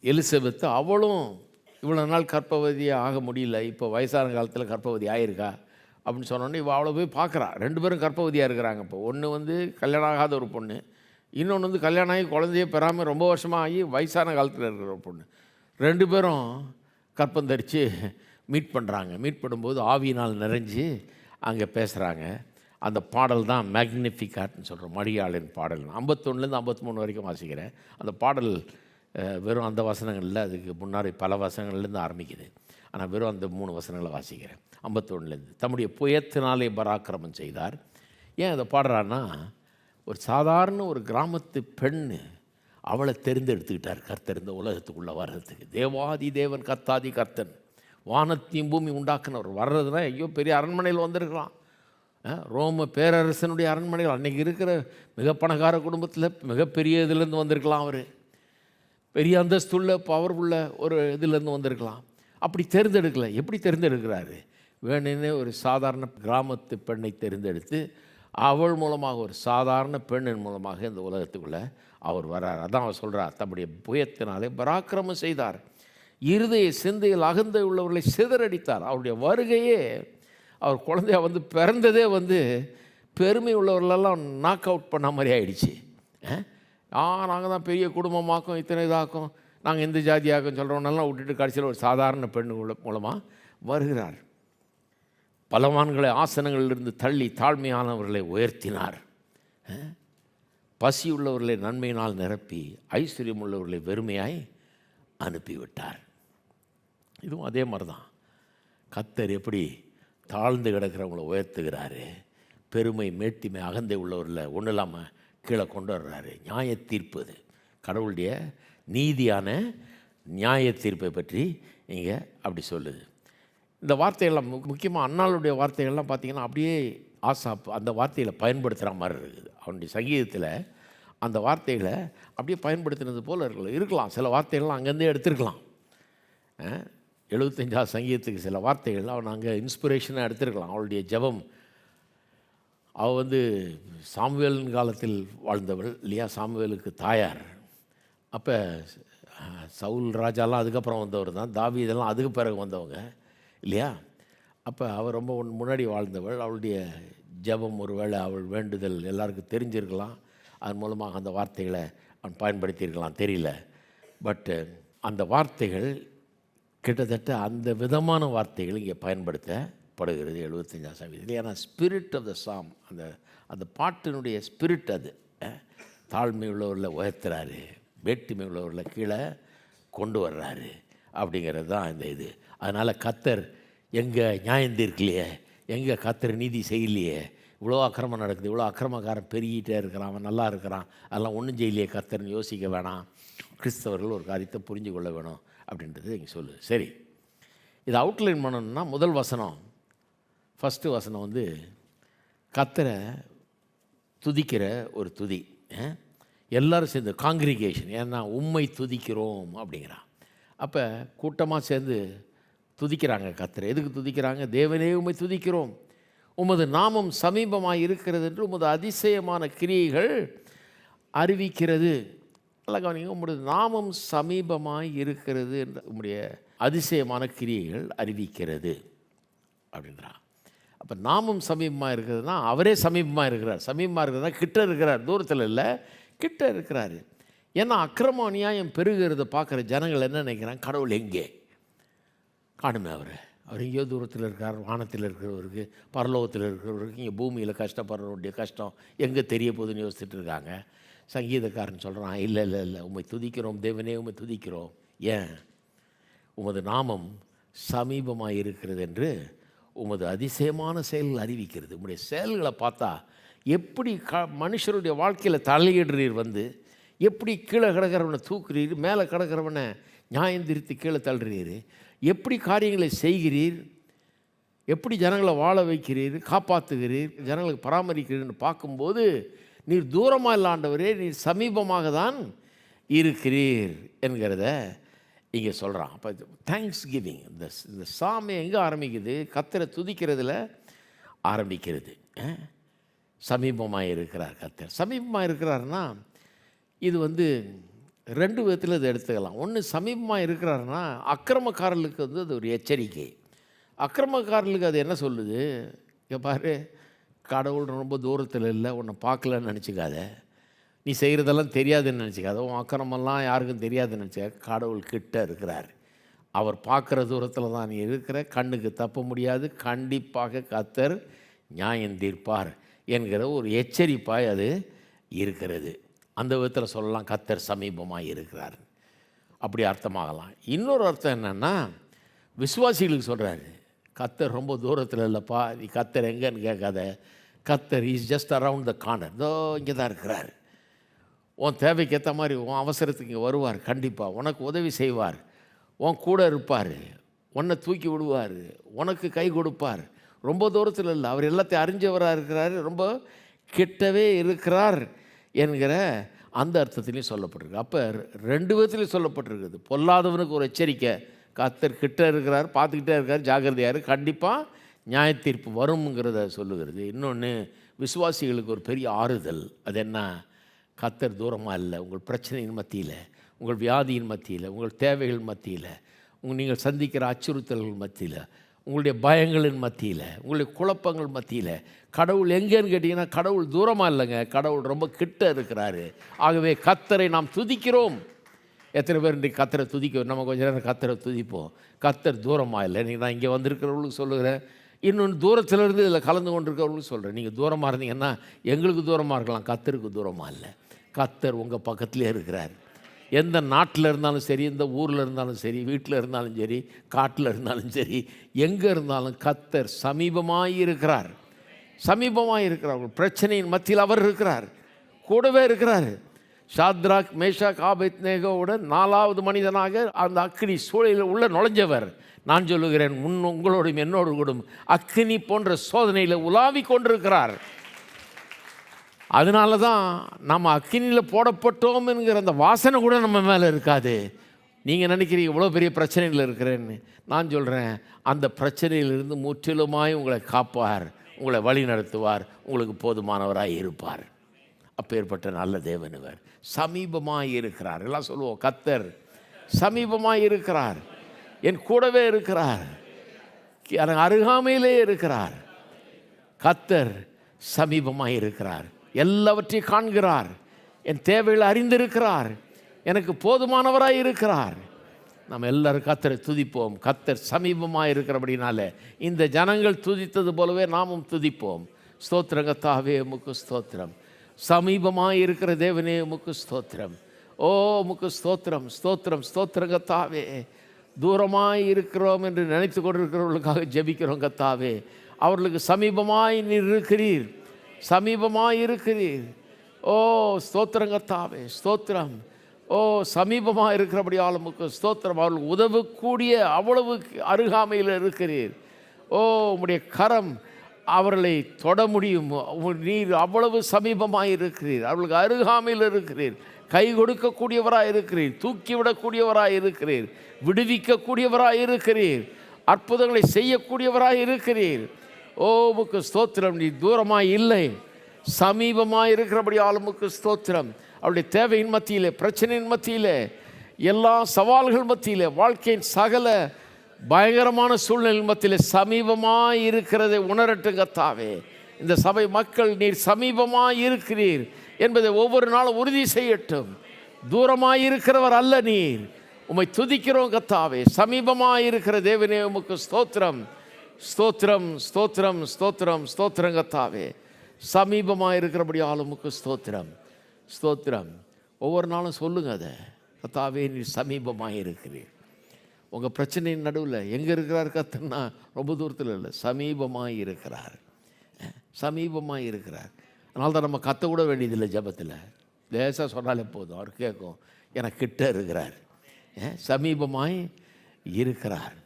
[SPEAKER 1] எலிசபெத்து, அவளும் இவ்வளோ நாள் கர்ப்பவதியாக ஆக முடியல, இப்போ வயசான காலத்தில் கர்ப்பவதி ஆகிருக்கா அப்படின்னு சொன்னோன்னே இவள் அவளை போய் பார்க்குறா. 2 பேரும் கர்ப்பவதியாக இருக்கிறாங்க. இப்போ ஒன்று வந்து கல்யாணம் ஆகாத ஒரு பொண்ணு, இன்னொன்று வந்து கல்யாணம் ஆகி குழந்தையே பெறாமல் ரொம்ப வருஷமாக ஆகி வயசான காலத்தில் இருக்கிற ஒரு பொண்ணு. 2 பேரும் கற்பம் தரித்து மீட் பண்ணுறாங்க. மீட் பண்ணும்போது ஆவியினால் நிறைஞ்சு அங்கே பேசுகிறாங்க. அந்த பாடல் தான் மேக்னிஃபிகாட்னு சொல்கிறோம், மரியாளின் பாடல். 51லேருந்து 53 வரைக்கும் வாசிக்கிறேன். அந்த பாடல் வெறும் அந்த வசனங்களில், அதுக்கு முன்னாடி பல வசனங்கள்லேருந்து ஆரம்பிக்குது. ஆனால் வெறும் அந்த 3 வசனங்களை வாசிக்கிறேன். 51லேருந்து. தம்முடைய புயத்தினாலே பராக்கிரமம் செய்தார். ஏன் அதை பாடுறான்னா, ஒரு சாதாரண ஒரு கிராமத்து பெண்ணு, அவளை தெரிந்தெடுத்துக்கிட்டார் கர்த்தர் இந்த உலகத்துக்குள்ளே வர்றதுக்கு. தேவாதி தேவன், கர்த்தாதி கர்த்தன், வானத்தையும் பூமி உண்டாக்குனவர் வர்றதுனா, ஐயோ பெரிய அரண்மனையில் வந்திருக்கலாம். ரோம பேரரசனுடைய அரண்மனையில் அன்றைக்கி இருக்கிற மிக பணக்கார குடும்பத்தில் மிகப்பெரிய இதுலேருந்து வந்திருக்கலாம். அவர் பெரிய அந்தஸ்துள்ள பவர்ஃபுல்ல ஒரு இதுலேருந்து வந்திருக்கலாம். அப்படி தேர்ந்தெடுக்கலை. எப்படி தேர்ந்தெடுக்கிறாரு? வேணுன்னே ஒரு சாதாரண கிராமத்து பெண்ணை தேர்ந்தெடுத்து அவள் மூலமாக, ஒரு சாதாரண பெண்ணின் மூலமாக இந்த உலகத்துக்குள்ளே அவர் வர்றார். அதான் அவர் சொல்கிறார், தம்முடைய புயத்தினாலே பராக்கிரமம் செய்தார், இருதய சிந்தையில் அகந்தை உள்ளவர்களை சிதறடித்தார். அவருடைய வருகையே, அவர் குழந்தையா வந்து பிறந்ததே வந்து பெருமை உள்ளவர்களெல்லாம் நாக் அவுட் பண்ண மாதிரி ஆகிடுச்சு. நாங்கள் தான் பெரிய குடும்பமாக்கும், இத்தனை இதாக்கும், நாங்கள் எந்த ஜாதியாக்கும் சொல்கிறோன்னெல்லாம் விட்டுட்டு கடைசியில் ஒரு சாதாரண பெண்ணு மூலமாக வருகிறார். பலவான்களை ஆசனங்களிலிருந்து தள்ளி தாழ்மையானவர்களை உயர்த்தினார். பசி உள்ளவர்களை நன்மையினால் நிரப்பி ஐஸ்வர்யம் உள்ளவர்களை வெறுமையாய் அனுப்பிவிட்டார். இதுவும் அதே மாதிரி தான். கர்த்தர் எப்படி தாழ்ந்து கிடக்கிறவங்களை உயர்த்துகிறாரு, பெருமை, மேட்டிமை, அகந்தை உள்ளவர்களை ஒன்றும் இல்லாமல் கீழே கொண்டு வர்றாரு. நியாய தீர்ப்பு, அது கடவுளுடைய நீதியான நியாய தீர்ப்பை பற்றி இங்கே அப்படி சொல்லுது. இந்த வார்த்தைகள்லாம் முக்கியமாக அன்னாளுடைய வார்த்தைகள்லாம் பார்த்திங்கன்னா அப்படியே ஆசாப் அந்த வார்த்தைகளை பயன்படுத்துகிற மாதிரி இருக்குது. அவனுடைய சங்கீதத்தில் அந்த வார்த்தைகளை அப்படியே பயன்படுத்தினது போல் இருக்கலாம். சில வார்த்தைகள்லாம் அங்கேருந்தே எடுத்துருக்கலாம். 75ஆவது சங்கீதத்துக்கு சில வார்த்தைகள் அவன் அங்கே இன்ஸ்பிரேஷனாக எடுத்துருக்கலாம். அவளுடைய ஜெபம், அவள் வந்து சாமுவேலின் காலத்தில் வாழ்ந்தவள் இல்லையா, சாமுவேலுக்கு தாயார். அப்போ சவுல் ராஜாலாம் அதுக்கப்புறம் வந்தவர் தான், தாவீதெல்லாம் அதுக்கு பிறகு வந்தவங்க இல்லையா? அப்போ அவள் ரொம்ப முன்னாடி வாழ்ந்தவள். அவளுடைய ஜெபம் ஒருவேளை அவள் வேண்டுதல் எல்லாருக்கும் தெரிஞ்சிருக்கலாம். அதன் மூலமாக அந்த வார்த்தைகளை அவன் பயன்படுத்தியிருக்கலாம், தெரியல. பட்டு அந்த வார்த்தைகள் கிட்டத்தட்ட அந்த விதமான வார்த்தைகள் இங்கே பயன்படுத்தப்படுகிறது 75ஆம் சங்கீதத்தில். ஏன்னா ஸ்பிரிட் ஆஃப் த சாம், அந்த அந்த பாட்டினுடைய ஸ்பிரிட் அது. தாழ்மை உள்ளவரில் உயர்த்துறாரு, வேற்றுமை உள்ளவரில் கீழே கொண்டு வர்றாரு அப்படிங்கிறது தான் இந்த இது. அதனால் கர்த்தர் எங்கே நியாயம் தீர்க்கலையே, எங்கே கர்த்தர் நீதி செய்யலையே, இவ்வளோ அக்கிரமம் நடக்குது, இவ்வளோ அக்கிரமக்காரன் பெருகிட்டே இருக்கிறான், அவன் நல்லா இருக்கிறான், அதெல்லாம் ஒன்றும் செய்யலையே கர்த்தர்னு யோசிக்க வேணாம். கிறிஸ்தவர்கள் ஒரு காரியத்தை புரிஞ்சு கொள்ள வேணும் அப்படின்றது இங்கே சொல்லு. சரி, இது அவுட்லைன் பண்ணணும்னா முதல் வசனம், ஃபஸ்ட்டு வசனம் வந்து கர்த்தரை துதிக்கிற ஒரு துதி. எல்லோரும் சேர்ந்து காங்கிரிகேஷன், ஏன்னா உம்மை துதிக்கிறோம் அப்படிங்கிறான். அப்போ கூட்டமாக சேர்ந்து துதிக்கிறாங்க கர்த்தரை. எதுக்கு துதிக்கிறாங்க? தேவனே உம்மை துதிக்கிறோம், உமது நாமம் சமீபமாக இருக்கிறது என்று உமது அதிசயமான கிரியைகள் அறிவிக்கிறது. நல்லா கவனிங்க, உம்முடைய நாமம் சமீபமாக இருக்கிறது என்ற உம்முடைய அதிசயமான கிரியைகள் அறிவிக்கிறது அப்படின்றான். அப்போ நாமம் சமீபமாக இருக்கிறதுனா அவரே சமீபமாக இருக்கிறார். சமீபமாக இருக்கிறதா கிட்ட இருக்கிறார், தூரத்தில் இல்லை, கிட்ட இருக்கிறாரு. ஏன்னா அக்கிரம அநியாயம் பெருகிறத பார்க்குற ஜனங்கள் என்ன நினைக்கிறாங்க? கடவுள் எங்கே காணுமே, அவர் எங்கேயோ தூரத்தில் இருக்கார். வானத்தில் இருக்கிறவருக்கு, பரலோகத்தில் இருக்கிறவருக்கு, இங்கே பூமியில் கஷ்டப்படுறவருடைய கஷ்டம் எங்கே தெரிய போகுதுன்னு யோசிச்சுட்டு இருக்காங்க. சங்கீதக்காரன் சொல்கிறான், இல்லை இல்லை இல்லை, உம்மை துதிக்கிறோம் தேவனே, உம்மை துதிக்கிறோம். ஏன்? உமது நாமம் சமீபமாக இருக்கிறது என்று உமது அதிசயமான செயல்கள் அறிவிக்கிறது. உம்முடைய செயல்களை பார்த்தா எப்படி மனுஷருடைய வாழ்க்கையில் தலையிடுறீர், வந்து எப்படி கீழே கிடக்கிறவனை தூக்குறீர், மேலே கிடக்கிறவனை நியாயம் திருத்தி கீழே தள்ளுறீர், எப்படி காரியங்களை செய்கிறீர், எப்படி ஜனங்களை வாழ வைக்கிறீர், காப்பாற்றுகிறீர், ஜனங்களுக்கு பராமரிக்கிறீர்னு பார்க்கும்போது நீர் தூரமாக இல்லை ஆண்டவரே, நீர் சமீபமாக தான் இருக்கிறீர் என்கிறத இங்கே சொல்கிறான். அப்போ தேங்க்ஸ் கிவிங், இந்த சாமி எங்கே ஆரம்பிக்குது? கர்த்தரை துதிக்கிறதுல ஆரம்பிக்கிறது. சமீபமாக இருக்கிறார் கர்த்தர். சமீபமாக இருக்கிறாருன்னா இது வந்து ரெண்டு விதத்தில் இதை எடுத்துக்கலாம். ஒன்று, சமீபமாக இருக்கிறாருன்னா அக்கிரமக்காரர்களுக்கு வந்து அது ஒரு எச்சரிக்கை. அக்கிரமக்காரர்களுக்கு அது என்ன சொல்லுது? இங்கே பாரு, கடவுள் ரொம்ப தூரத்தில் இல்லை, உன்னை பார்க்கலன்னு நினச்சிக்காத, நீ செய்கிறதெல்லாம் தெரியாதுன்னு நினச்சிக்காத, உன் அக்கிரமெல்லாம் யாருக்கும் தெரியாதுன்னு நினச்சிக்காத, கடவுள் கிட்ட இருக்கிறார், அவர் பார்க்குற தூரத்தில் தான் நீ இருக்கிற, கண்ணுக்கு தப்ப முடியாது, கண்டிப்பாக கர்த்தர் நியாயம் தீர்ப்பார் என்கிற ஒரு எச்சரிப்பாய் அது இருக்கிறது. அந்த விதத்தில் சொல்லலாம் கர்த்தர் சமீபமாக இருக்கிறார், அப்படி அர்த்தமாகலாம். இன்னொரு அர்த்தம் என்னென்னா, விசுவாசிகளுக்கு சொல்கிறாரு, கர்த்தர் ரொம்ப தூரத்தில் இல்லைப்பா, நீ கர்த்தர் எங்கேன்னு கேட்காத, கர்த்தர் is just around the corner, இதோ இங்கே தான் இருக்கிறார். உன் தேவைக்கு ஏற்ற மாதிரி உன் அவசரத்துக்கு இங்கே வருவார், கண்டிப்பாக உனக்கு உதவி செய்வார், உன் கூட இருப்பார், உன்னை தூக்கி விடுவார், உனக்கு கை கொடுப்பார். ரொம்ப தூரத்தில் இல்லை, அவர் எல்லாத்தையும் அறிஞ்சவராக இருக்கிறார், ரொம்ப கிட்டவே இருக்கிறார் என்கிற அந்த அர்த்தத்துலேயும் சொல்லப்பட்டிருக்கு. அப்போ ரெண்டு விதத்துலையும் சொல்லப்பட்டிருக்குது. பொல்லாதவனுக்கு ஒரு எச்சரிக்கை, கர்த்தர் கிட்ட இருக்கிறார், பார்த்துக்கிட்டே இருக்கார், ஜாக்கிரதையார், கண்டிப்பாக நியாயத்தீர்ப்பு வரும்ங்கிறத சொல்லுகிறது. இன்னொன்று, விசுவாசிகளுக்கு ஒரு பெரிய ஆறுதல். அது என்ன? கர்த்தர் தூரமாக இல்லை. உங்கள் பிரச்சனையின் மத்தியில், உங்கள் வியாதியின் மத்தியில், உங்கள் தேவைகள் மத்தியில், நீங்கள் சந்திக்கிற அச்சுறுத்தல்கள் மத்தியில், உங்களுடைய பயங்களின் மத்தியில், உங்களுடைய குழப்பங்கள் மத்தியில் கடவுள் எங்கேன்னு கேட்டிங்கன்னா, கடவுள் தூரமாக இல்லைங்க, கடவுள் ரொம்ப கிட்ட இருக்கிறாரு. ஆகவே கர்த்தரை நாம் துதிக்கிறோம். எத்தனை பேர் இன்றைக்கு கர்த்தரை துதிக்க, நம்ம கொஞ்சம் நேரம் கர்த்தரை துதிப்போம். கர்த்தர் தூரமாக இல்லை. நீங்கள் நான் இங்கே வந்திருக்கிறவங்களுக்கு சொல்லுகிறேன், இன்னொன்று தூரத்தில் இருந்து இதில் கலந்து கொண்டிருக்கிறவங்களுக்கு சொல்கிறேன், நீங்கள் தூரமாக இருந்தீங்கன்னா எங்களுக்கு தூரமாக இருக்கலாம், கர்த்தருக்கு தூரமாக இல்லை. கர்த்தர் உங்கள் பக்கத்திலே இருக்கிறார். எந்த நாட்டில் இருந்தாலும் சரி, எந்த ஊரில் இருந்தாலும் சரி, வீட்டில் இருந்தாலும் சரி, காட்டில் இருந்தாலும் சரி, எங்கே இருந்தாலும் கர்த்தர் சமீபமாக இருக்கிறார். சமீபமாக இருக்கிறார். உங்கள் பிரச்சனையின் மத்தியில் அவர் இருக்கிறார், கூடவே இருக்கிறார். ஷாத்ராக், மேஷாக், ஆபேத்நேகோவுடன் 4வது மனிதனாக அந்த அக்கினி சூழலில் உள்ள நுழைஞ்சவர். நான் சொல்லுகிறேன், உங்களோடும் என்னோடு கூடும் அக்கினி போன்ற சோதனையில் உலாவி கொண்டிருக்கிறார். அதனால தான் நம்ம அக்கினியில் போடப்பட்டோம் என்கிற அந்த வாசனை கூட நம்ம மேலே இருக்காது. நீங்கள் நினைக்கிறீங்க இவ்வளோ பெரிய பிரச்சனைகள் இருக்கிறேன்னு. நான் சொல்கிறேன், அந்த பிரச்சனையிலிருந்து முற்றிலுமாய் உங்களை காப்பார், உங்களை வழி நடத்துவார், உங்களுக்கு போதுமானவராக இருப்பார். அப்பேற்பட்ட நல்ல தேவன் இவர். சமீபமாக இருக்கிறார். எல்லாம் சொல்லுவோம், கர்த்தர் சமீபமாய் இருக்கிறார். என் கூடவே இருக்கிறார். எனக்கு அருகாமையிலே இருக்கிறார். கர்த்தர் சமீபமாய் இருக்கிறார். எல்லாவற்றையும் காண்கிறார். என் தேவைகளை அறிந்திருக்கிறார். எனக்கு போதுமானவராய் இருக்கிறார். நம்ம எல்லாரும் கர்த்தரை துதிப்போம். கர்த்தர் சமீபமாக இருக்கிறபடினால இந்த ஜனங்கள் துதித்தது போலவே நாமும் துதிப்போம். ஸ்தோத்திரம் கர்த்தாவே, உமக்கு ஸ்தோத்திரம். சமீபமாக இருக்கிற தேவனே, உமக்கு ஸ்தோத்திரம். ஓ உமக்கு ஸ்தோத்திரம், ஸ்தோத்திரம், ஸ்தோத்திரம் கர்த்தாவே. தூரமாய் இருக்கிறோம் என்று நினைத்து கொண்டிருக்கிறவர்களுக்காக ஜெபிக்கிறோம் கர்த்தாவே. அவர்களுக்கு சமீபமாய் நீர் இருக்கிறீர், சமீபமாய் இருக்கிறீர். ஓ ஸ்தோத்திரம் கர்த்தாவே, ஸ்தோத்திரம். ஓ சமீபமாக இருக்கிறபடி ஆளுமுக்கு ஸ்தோத்திரம். அவர்கள் உதவக்கூடிய அவ்வளவு அருகாமையில் இருக்கிறீர். ஓ உம்முடைய கரம் அவர்களை தொட முடியும். நீர் அவ்வளவு சமீபமாக இருக்கிறீர். அவர்களுக்கு அருகாமையில் இருக்கிறீர். கை கொடுக்கக்கூடியவராக இருக்கிறீர். தூக்கிவிடக்கூடியவராக இருக்கிறீர். விடுவிக்கக்கூடியவராக இருக்கிறீர். அற்புதங்களை செய்யக்கூடியவராக இருக்கிறீர். ஓ உமக்கு ஸ்தோத்திரம். நீ தூரமாய் இல்லை, சமீபமாக இருக்கிறபடி ஆளுமுக்கு ஸ்தோத்திரம். அவருடைய தேவையின் மத்தியிலே, பிரச்சனையின் மத்தியிலே, எல்லா சவால்கள் மத்தியிலே, வாழ்க்கையின் சகல பயங்கரமான சூழ்நிலை மத்தியிலே சமீபமாக இருக்கிறதை உணரட்டும் கர்த்தாவே. இந்த சபை மக்கள் நீர் சமீபமாக இருக்கிறீர் என்பதை ஒவ்வொரு நாளும் உறுதி செய்யட்டும். தூரமாக இருக்கிறவர் அல்ல நீர். உம்மை துதிக்கிறோம் கர்த்தாவே. சமீபமாக இருக்கிற தேவனே, உமக்கு ஸ்தோத்திரம், ஸ்தோத்திரம், ஸ்தோத்திரம், ஸ்தோத்திரம், ஸ்தோத்திரம் கர்த்தாவே. சமீபமாக இருக்கிறபடி ஆளுமுக்கு ஸ்தோத்திரம், ஸ்தோத்திரம். ஒவ்வொரு நாளும் சொல்லுங்கள் அதை. கர்த்தாவே நீர் சமீபமாக இருக்கிறீர். உங்கள் பிரச்சனையின் நடுவில் எங்கே இருக்கிறார் கர்த்தர்னா ரொம்ப தூரத்தில் இல்லை, சமீபமாக இருக்கிறார், சமீபமாக இருக்கிறார். அதனால தான் நம்ம கத்த கூட வேண்டியதில்லை. ஜெபத்தில் லேசாக சொன்னாலே போதும், அவர் கேட்கும். எனக்கு கிட்ட இருக்கிறார், சமீபமாய் இருக்கிறார்.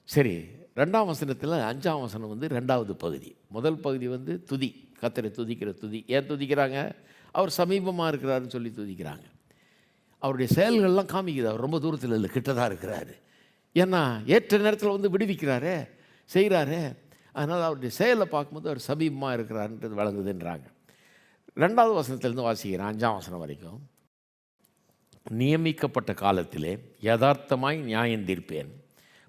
[SPEAKER 1] சரி, 2ஆம் வசனத்தில் 5ஆம் வசனம் வந்து 2வது பகுதி. முதல் பகுதி வந்து துதி, கர்த்தரை துதிக்கிற துதி. ஏன் துதிக்கிறாங்க? அவர் சமீபமாக இருக்கிறாருன்னு சொல்லி துதிக்கிறாங்க. அவருடைய செயல்கள்லாம் காமிக்குது. அவர் ரொம்ப தூரத்தில் இல்லை, கிட்ட தான் இருக்கிறாரு. ஏன்னா ஏற்ற நேரத்தில் வந்து விடுவிக்கிறாரே, செய்கிறாரே. அதனால் அவருடைய செயலை பார்க்கும்போது அவர் சமீபமாக இருக்கிறாருன்றது விளங்குதுன்றாங்க. 2வது வசனத்திலேருந்து வாசிக்கிறேன், 5ஆம் வசனம் வரைக்கும். நியமிக்கப்பட்ட காலத்திலே யதார்த்தமாய் நியாயம் தீர்ப்பேன்.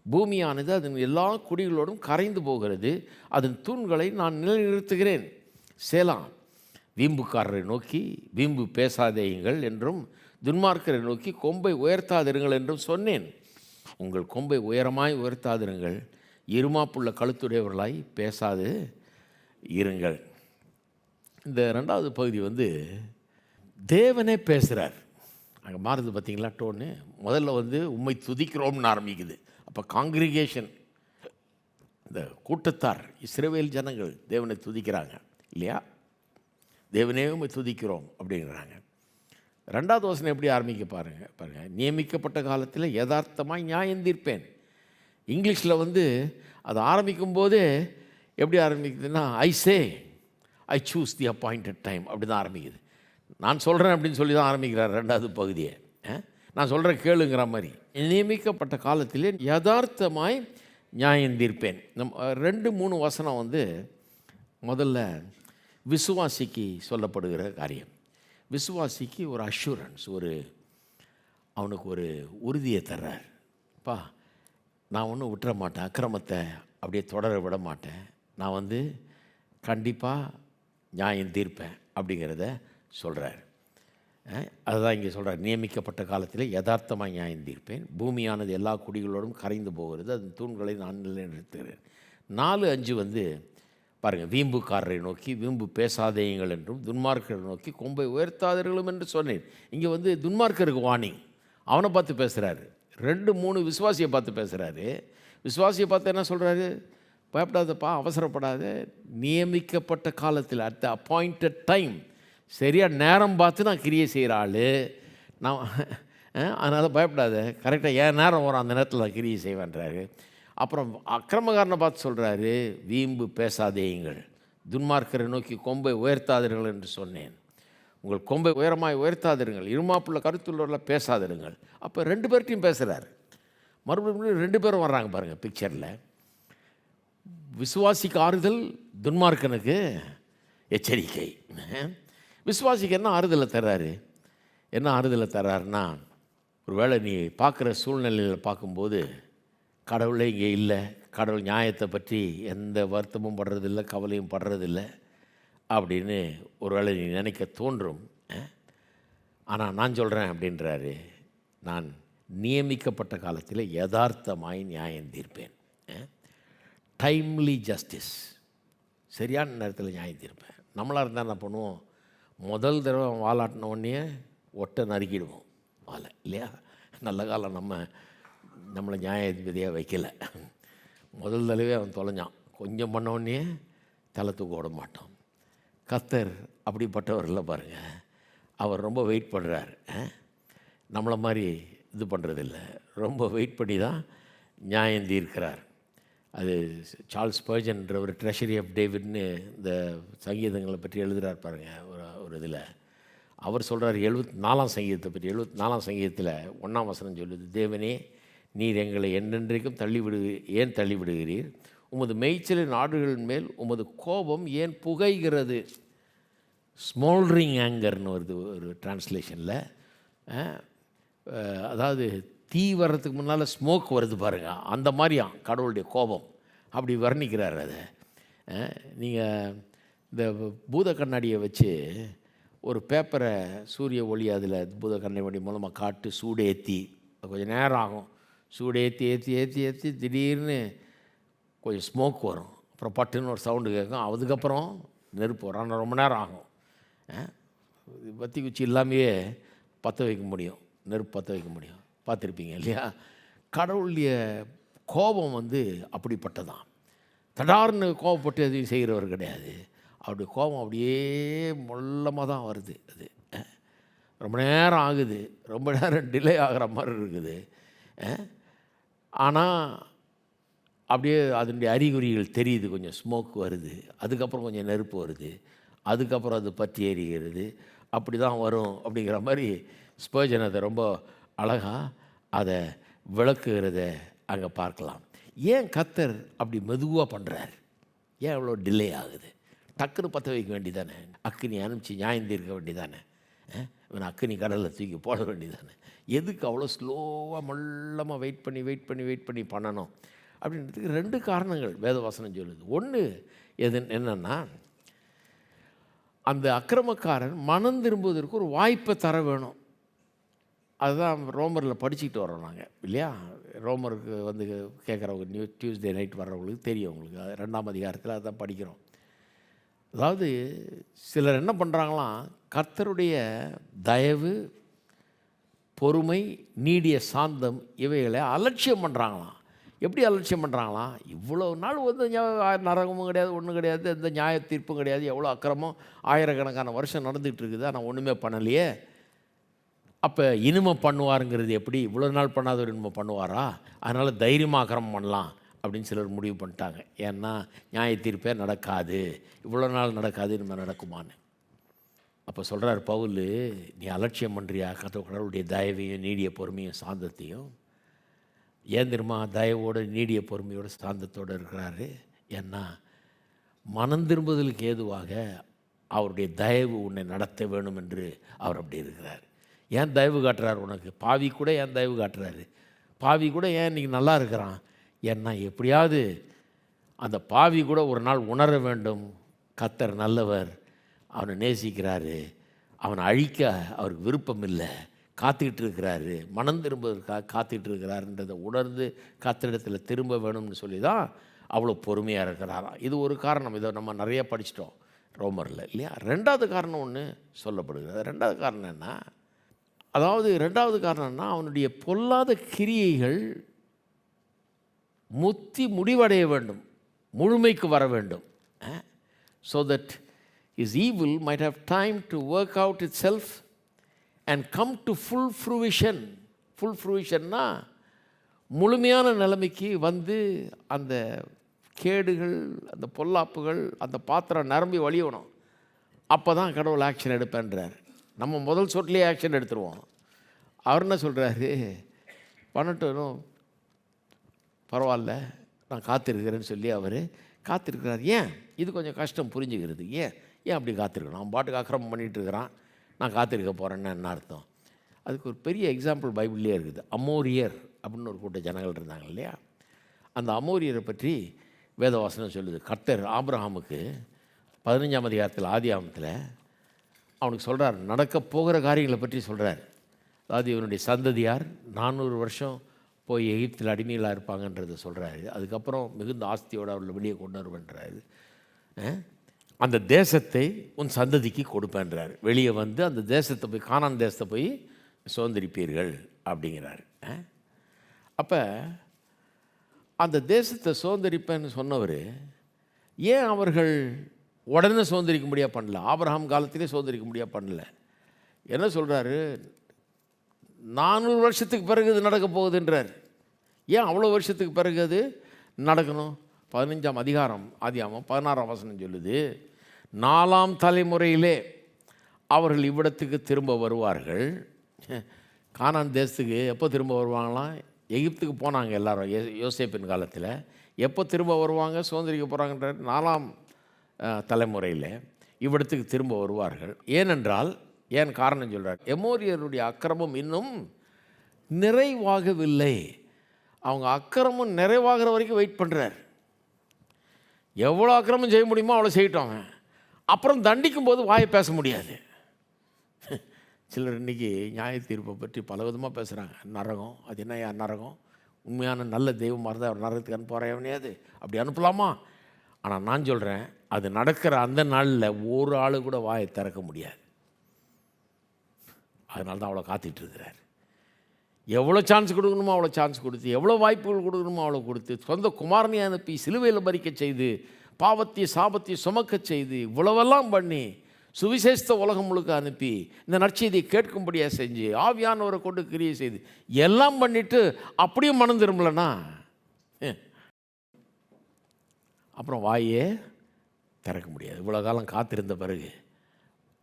[SPEAKER 1] பூமியானது அதன் எல்லா குடிகளோடும் கரைந்து போகிறது. அதன் தூண்களை நான் நிலைநிறுத்துகிறேன். சேலாம். வீம்புக்காரரை நோக்கி வீம்பு பேசாதேயுங்கள் என்றும், துன்மார்க்கரை நோக்கி கொம்பை உயர்த்தாதிருங்கள் என்றும் சொன்னேன். உங்கள் கொம்பை உயரமாய் உயர்த்தாதிருங்கள், இருமாப்புள்ள கழுத்துடையவர்களாய் பேசாது இருங்கள். இந்த 2வது பகுதி வந்து தேவனே பேசுகிறார். அங்கே மாறுது பார்த்தீங்களா டோன்னு. முதல்ல வந்து உம்மை துதிக்கிறோம்னு ஆரம்பிக்குது. அப்போ காங்கிரிகேஷன், இந்த கூட்டத்தார், இஸ்ரவேல் ஜனங்கள் தேவனை துதிக்கிறாங்க இல்லையா? தேவனே உம்மை துதிக்கிறோம் அப்படிங்கிறாங்க. 2வது வசனம் எப்படி ஆரம்பிக்க பாருங்கள். நியமிக்கப்பட்ட காலத்தில் யதார்த்தமாக நியாயம் தீர்ப்பேன். இங்கிலீஷில் வந்து அது ஆரம்பிக்கும் போதே எப்படி ஆரம்பிக்குதுன்னா, I choose the appointed time அப்படி தான் ஆரம்பிக்குது. நான் சொல்கிறேன் அப்படின்னு சொல்லி தான் ஆரம்பிக்கிறார் 2வது பகுதியை. நான் சொல்கிறேன் கேளுங்கிற மாதிரி. நியமிக்கப்பட்ட காலத்திலே யதார்த்தமாய் நியாயம் தீர்ப்பேன். 2-3 வசனம் வந்து முதல்ல விசுவாசிக்கு சொல்லப்படுகிற காரியம். விசுவாசிக்கு ஒரு அஷூரன்ஸ், அவனுக்கு ஒரு உறுதியை தர்றார். பா, நான் ஒன்றும் விட்டுற மாட்டேன், அக்கிரமத்தை அப்படியே தொடர விட மாட்டேன், நான் வந்து கண்டிப்பாக நியாயம் தீர்ப்பேன் அப்படிங்கிறத சொல்கிறார். அதுதான் இங்கே சொல்கிறார். நியமிக்கப்பட்ட காலத்தில் யதார்த்தமாக நியாயம் தீர்ப்பேன். பூமியானது எல்லா குடிகளோடும் கரைந்து போகிறது, அதன் தூண்களை நான் நிலைநிறுத்துகிறேன். 4-5 வந்து பாருங்கள். வீம்புக்காரரை நோக்கி வீம்பு பேசாதேயுங்கள் என்றும், துன்மார்க்கரை நோக்கி கொம்பை உயர்த்தாதீர்களும் என்று சொன்னேன். இங்கே வந்து துன்மார்க்கருக்கு வார்னிங், அவனை பார்த்து பேசுகிறாரு. 2-3 விசுவாசியை பார்த்து பேசுகிறாரு. விசுவாசியை பார்த்து என்ன சொல்கிறாரு? பயப்படாதப்பா, அவசரப்படாத, நியமிக்கப்பட்ட காலத்தில், அட் த அப்பாயிண்டட் டைம், சரியாக நேரம் பார்த்து நான் கிரியை செய்கிற ஆள் நான், அதனால் பயப்படாத, கரெக்டாக என் நேரம் வரும், அந்த நேரத்தில் நான் கிரியை செய்வேன்றாரு. அப்புறம் அக்கிரமக்காரனை பார்த்து சொல்கிறாரு, வீம்பு பேசாதேயுங்கள், துன்மார்க்கரை நோக்கி கொம்பை உயர்த்தாதீர்கள் என்று சொன்னேன். உங்கள் கொம்பை உயரமாய் உயர்த்தாதிருங்கள், இருமாப்புள்ள கருத்துள்ளவர்கள பேசாதிருங்கள். அப்போ 2 பேர்ட்டையும் பேசுகிறார். மறுபடியும் 2 பேரும் வர்றாங்க பாருங்கள் பிக்சரில். விசுவாசிக்கு ஆறுதல், துன்மார்க்கனுக்கு எச்சரிக்கை. விசுவாசிக்கு என்ன ஆறுதலை தர்றாரு? என்ன ஆறுதலை தர்றாருன்னா, ஒருவேளை நீ பார்க்குற சூழ்நிலையில் பார்க்கும்போது கடவுளே இங்கே இல்லை, கடவுள் நியாயத்தை பற்றி எந்த வருத்தமும் படுறதில்லை, கவலையும் படுறதில்ல அப்படின்னு ஒருவேளை நீ நினைக்க தோன்றும். ஆனால் நான் சொல்கிறேன் அப்படின்றாரு, நான் நியமிக்கப்பட்ட காலத்தில் யதார்த்தமாய் நியாயம் தீர்ப்பேன். டைம்லி ஜஸ்டிஸ், சரியான நேரத்தில் நியாயம் தீர்ப்பேன். நம்மளாக இருந்தால் என்ன பண்ணுவோம், முதல் தடவை வாலாட்டின உடனே ஒட்டை நறுக்கிடுவோம் வாழை, இல்லையா? நல்ல காலம் நம்மளை நியாயாதிபதியாக வைக்கலை. முதல் தடவை அவன் தொலைஞ்சான், கொஞ்சம் பண்ண உடனே தலை தூக்க விட மாட்டோம். கர்த்தர் அப்படிப்பட்டவர் இல்லை பாருங்கள். அவர் ரொம்ப வெயிட் பண்ணுறார். நம்மளை மாதிரி இது பண்ணுறதில்ல, ரொம்ப வெயிட் பண்ணி தான் நியாயம் தீர்க்கிறார். அது சார்ல்ஸ் ஸ்பர்ஜன்ற ஒரு ட்ரெஷரி ஆஃப் டேவிட்னு இந்த சங்கீதங்களை பற்றி எழுதுகிறார் பாருங்கள். ஒரு இதில் அவர் சொல்கிறார், 74ஆம் சங்கீதத்தை பற்றி. 74ஆம் சங்கீதத்தில் 1ஆம் வசனம் சொல்லுது, தேவனே நீர் எங்களை என்றென்றைக்கும் ஏன் தள்ளிவிடுகிறீர்? உமது மேய்ச்சலின் ஆடுகளின் மேல் உமது கோபம் ஏன் புகைகிறது? ஸ்மோல்ட்ரிங் ஆங்கர்னு வருது ஒரு டிரான்ஸ்லேஷனில். அதாவது தீ வர்றதுக்கு முன்னால் ஸ்மோக் வருது பாருங்கள், அந்த மாதிரியாம் கடவுளுடைய கோபம். அப்படி வர்ணிக்கிறார் அதை. நீங்கள் இந்த பூத கண்ணாடியை வச்சு ஒரு பேப்பரை சூரிய ஒளி அதில் பூத கண்ணாடி மூலமாக காட்டு சூடேற்றி கொஞ்சம் நேரம் ஆகும். சூடேற்றி ஏற்றி ஏற்றி ஏற்றி திடீர்னு கொஞ்சம் ஸ்மோக் வரும், அப்புறம் பட்டுன்னு ஒரு சவுண்டு கேட்கும், அதுக்கப்புறம் நெருப்பு வரும். ஆனால் ரொம்ப நேரம் ஆகும். பற்றி குச்சி இல்லாமையே பற்ற வைக்க முடியும், நெருப்பு பற்ற வைக்க முடியும். பார்த்துருப்பீங்க இல்லையா? கடவுளுடைய கோபம் அப்படிப்பட்டதான். தடார்னு கோபப்பட்டு எதையும் செய்கிறவர் கிடையாது. அவருடைய கோபம் அப்படியே மொல்லமாக தான் வருது. அது ரொம்ப நேரம் ஆகுது, ரொம்ப நேரம் டிலே ஆகிற மாதிரி இருக்குது. ஆனால் அப்படியே அதனுடைய அறிகுறிகள் தெரியுது. கொஞ்சம் ஸ்மோக் வருது, அதுக்கப்புறம் கொஞ்சம் நெருப்பு வருது, அதுக்கப்புறம் அது பற்றி எரிகிறது. அப்படி தான் வரும் அப்படிங்கிற மாதிரி ஸ்பர்ஜன் அதை ரொம்ப அழகாக அதை விளக்குகிறத அங்கே பார்க்கலாம். ஏன் கர்த்தர் அப்படி மெதுவாக பண்ணுறார்? ஏன் அவ்வளோ டிலே ஆகுது? டக்குன்னு பற்ற வைக்க வேண்டியதானே, அக்கினி அனுப்பிச்சு நியாயம் தீர்க்க வேண்டியதானே, இவன் அக்கினி கடலில் தூக்கி போட வேண்டியதானே. எதுக்கு அவ்வளோ ஸ்லோவாக மொல்லமாக வெயிட் பண்ணி பண்ணணும் அப்படின்றதுக்கு 2 காரணங்கள் வேதவசனம் சொல்லுது. ஒன்று என்னென்னா, அந்த அக்கிரமக்காரன் மனம் திரும்புவதற்கு ஒரு வாய்ப்பை தர வேணும். அதுதான் ரோமரில் படிச்சுக்கிட்டு வரோம் நாங்கள், இல்லையா? ரோமருக்கு கேட்குறவங்க டியூஸ்டே நைட் வர்றவங்களுக்கு தெரியும். உங்களுக்கு 2ஆம் அதிகாரத்தில் அதுதான் படிக்கிறோம். அதாவது சிலர் என்ன பண்ணுறாங்களாம், கர்த்தருடைய தயவு, பொறுமை, நீடிய சாந்தம் இவைகளை அலட்சியம் பண்ணுறாங்களாம். எப்படி அலட்சியம் பண்ணுறாங்களாம்? இவ்வளோ நாள் நரகமும் கிடையாது, ஒன்றும் கிடையாது, எந்த நியாய தீர்ப்பும் கிடையாது, எவ்வளோ அக்கிரமம் ஆயிரக்கணக்கான வருஷம் நடந்துகிட்டு இருக்குது, ஆனால் ஒன்றுமே பண்ணலையே. அப்போ இனிமை பண்ணுவாருங்கிறது எப்படி? இவ்வளோ நாள் பண்ணாதவர் இனிமை பண்ணுவாரா? அதனால் தைரியமாக அக்கிரமம் பண்ணலாம் அப்படின்னு சிலர் முடிவு பண்ணிட்டாங்க. ஏன்னா நியாய தீர்ப்பே நடக்காது, இவ்வளோ நாள் நடக்காது, இனிமேல் நடக்குமான்னு. அப்போ சொல்கிறார் பவுல், நீ அலட்சியம் பண்ணுறியா கடவுளுடைய தயவையும் நீடிய பொறுமையும் சாந்தத்தையும்? ஏன் தெரியுமா தயவோடு நீடிய பொறுமையோடு சாந்தத்தோடு இருக்கிறாரு? ஏன்னா மனம் திரும்புதலுக்கு ஏதுவாக அவருடைய தயவு உன்னை நடத்த வேணும் என்று அவர் அப்படி இருக்கிறார். ஏன் தயவு காட்டுறாரு உனக்கு? பாவி கூட ஏன் தயவு காட்டுறாரு? பாவி கூட ஏன் இன்றைக்கி நல்லா இருக்கிறான்? ஏன்னா எப்படியாவது அந்த பாவி கூட ஒரு நாள் உணர வேண்டும், கர்த்தர் நல்லவர், அவனை நேசிக்கிறாரு, அவனை அழிக்க அவருக்கு விருப்பம் இல்லை, காத்துக்கிட்டு இருக்கிறாரு, மனம் திரும்புவதற்காக காத்துக்கிட்டு இருக்கிறாருன்றதை உணர்ந்து கர்த்தரிடத்தில் திரும்ப வேணும்னு சொல்லி தான் அவ்வளோ பொறுமையாக இருக்கிறாராம். இது ஒரு காரணம். இதை நம்ம நிறைய படிச்சிட்டோம் ரோமரில், இல்லையா? 2வது காரணம் ஒன்று சொல்லப்படுகிறது. 2வது காரணம் என்ன? அதாவது 2வது காரணம் என்ன? அவனுடைய பொல்லாத கிரியைகள் முடிவடைய வேண்டும், முழுமைக்கு வர வேண்டும். so that his evil might have time to work out itself and come to full fruition. full fruitionனா முழுமையான நிலைமைக்கு அந்த கேடுகள், அந்த பொல்லாப்புகள், அந்த பாத்திரம் நிரம்பி வழியணும். அப்போ தான் கடவுள் ஆக்ஷன் எடுப்பேன்றார். நம்ம முதல் சொட்டிலே ஆக்ஷன் எடுத்துருவோம். அவர் என்ன சொல்கிறாரு? பண்ணட்டும், பரவாயில்ல, நான் காத்திருக்கிறேன்னு சொல்லி அவர் காத்திருக்கிறார். ஏன்? இது கொஞ்சம் கஷ்டம் புரிஞ்சுக்கிறது. ஏன் அப்படி காத்திருக்கணும்? அவன் பாட்டுக்கு அக்கிரமம் பண்ணிகிட்டு இருக்கிறான், நான் காத்திருக்க போகிறேன்னு என்ன அர்த்தம்? அதுக்கு ஒரு பெரிய எக்ஸாம்பிள் பைபிள்லேயே இருக்குது. அமோரியர் அப்படின்னு ஒரு கூட்ட ஜனங்கள் இருந்தாங்க இல்லையா? அந்த அமோரியரை பற்றி வேதவாசனம் சொல்லுது. கர்த்தர் ஆபிரகாமுக்கு 15ஆம் அதிகாரத்தில் ஆதியாகமத்தில் அவனுக்கு சொல்கிறார், நடக்க போகிற காரியங்களை பற்றி சொல்கிறார். அதாவது இவனுடைய சந்ததியார் 400 வருஷம் போய் எகிப்தில் அடிமைகளாக இருப்பாங்கன்றதை சொல்கிறாரு. அதுக்கப்புறம் மிகுந்த ஆஸ்தியோடு அவர்களை வெளியே கொண்டு வருவேன்றாரு. அந்த தேசத்தை உன் சந்ததிக்கு கொடுப்பேன்றார். வெளியே வந்து அந்த தேசத்தை போய், கானான் தேசத்தை போய் சுதந்திரிப்பீர்கள் அப்படிங்கிறார். அப்போ அந்த தேசத்தை சுதந்திரிப்பேன்னு சொன்னவர் ஏன் அவர்கள் உடனே சுதந்திரிக்க முடியா பண்ணல? ஆபிரகாம் காலத்திலே சுதந்திரிக்க முடியா பண்ணல. என்ன சொல்கிறாரு? 400 வருஷத்துக்கு பிறகு இது நடக்க போகுதுன்றார். ஏன் அவ்வளோ வருஷத்துக்கு பிறகு அது நடக்கணும்? 15ஆம் அதிகாரம் ஆதியாகமம் 16ஆம் வசனம் சொல்லுது, 4ஆம் தலைமுறையிலே அவர்கள் இவ்விடத்துக்கு திரும்ப வருவார்கள். கானான் தேசத்துக்கு எப்போ திரும்ப வருவாங்களாம்? எகிப்துக்கு போனாங்க எல்லாரும் யோசேப்பின் காலத்தில். எப்போ திரும்ப வருவாங்க, சுதந்திரிக்க போகிறாங்கன்ற 4ஆம் தலைமுறையில் இவ்விடத்துக்கு திரும்ப வருவார்கள். ஏனென்றால், ஏன் காரணம் சொல்கிறார், எமோரியருடைய அக்கிரமம் இன்னும் நிறைவாகவில்லை. அவங்க அக்கிரமம் நிறைவாகிற வரைக்கும் வெயிட் பண்ணுறார். எவ்வளோ அக்கிரமம் செய்ய முடியுமோ அவ்வளோ செய்யிட்டோம். அப்புறம் தண்டிக்கும் போது வாயை பேச முடியாது. சிலர் இன்றைக்கி நியாய தீர்ப்பை பற்றி பல விதமாக பேசுகிறாங்க. நரகம், அது என்ன நரகம்? உண்மையான நல்ல தெய்வமாக இருந்தால் அவர் நரகத்துக்கு அனுப்ப முடியாது, அப்படி அனுப்பலாமா? ஆனால் நான் சொல்கிறேன், அது நடக்கிற அந்த நாளில் ஒரு ஆள் கூட வாயை திறக்க முடியாது. அதனால தான் அவ்வளோ காத்துட்ருக்கிறார். எவ்வளோ சான்ஸ் கொடுக்கணுமோ அவ்வளோ சான்ஸ் கொடுத்து, எவ்வளோ வாய்ப்புகள் கொடுக்கணுமோ அவ்வளோ கொடுத்து, சொந்த குமாரனை அனுப்பி சிலுவையில் மரிக்க செய்து, பாவத்தையும் சாபத்தையும் சுமக்க செய்து, இவ்வளவெல்லாம் பண்ணி, சுவிசேஷத்தை உலகம் முழுக்க அனுப்பி, இந்த நற்செய்தியை கேட்கும்படியாக செஞ்சு, ஆவியானவரை கொண்டு கிரியை செய்து எல்லாம் பண்ணிவிட்டு அப்படியே மனம் திரும்பலன்னா அப்புறம் வாயே திறக்க முடியாது. இவ்வளோ காலம் காத்திருந்த பிறகு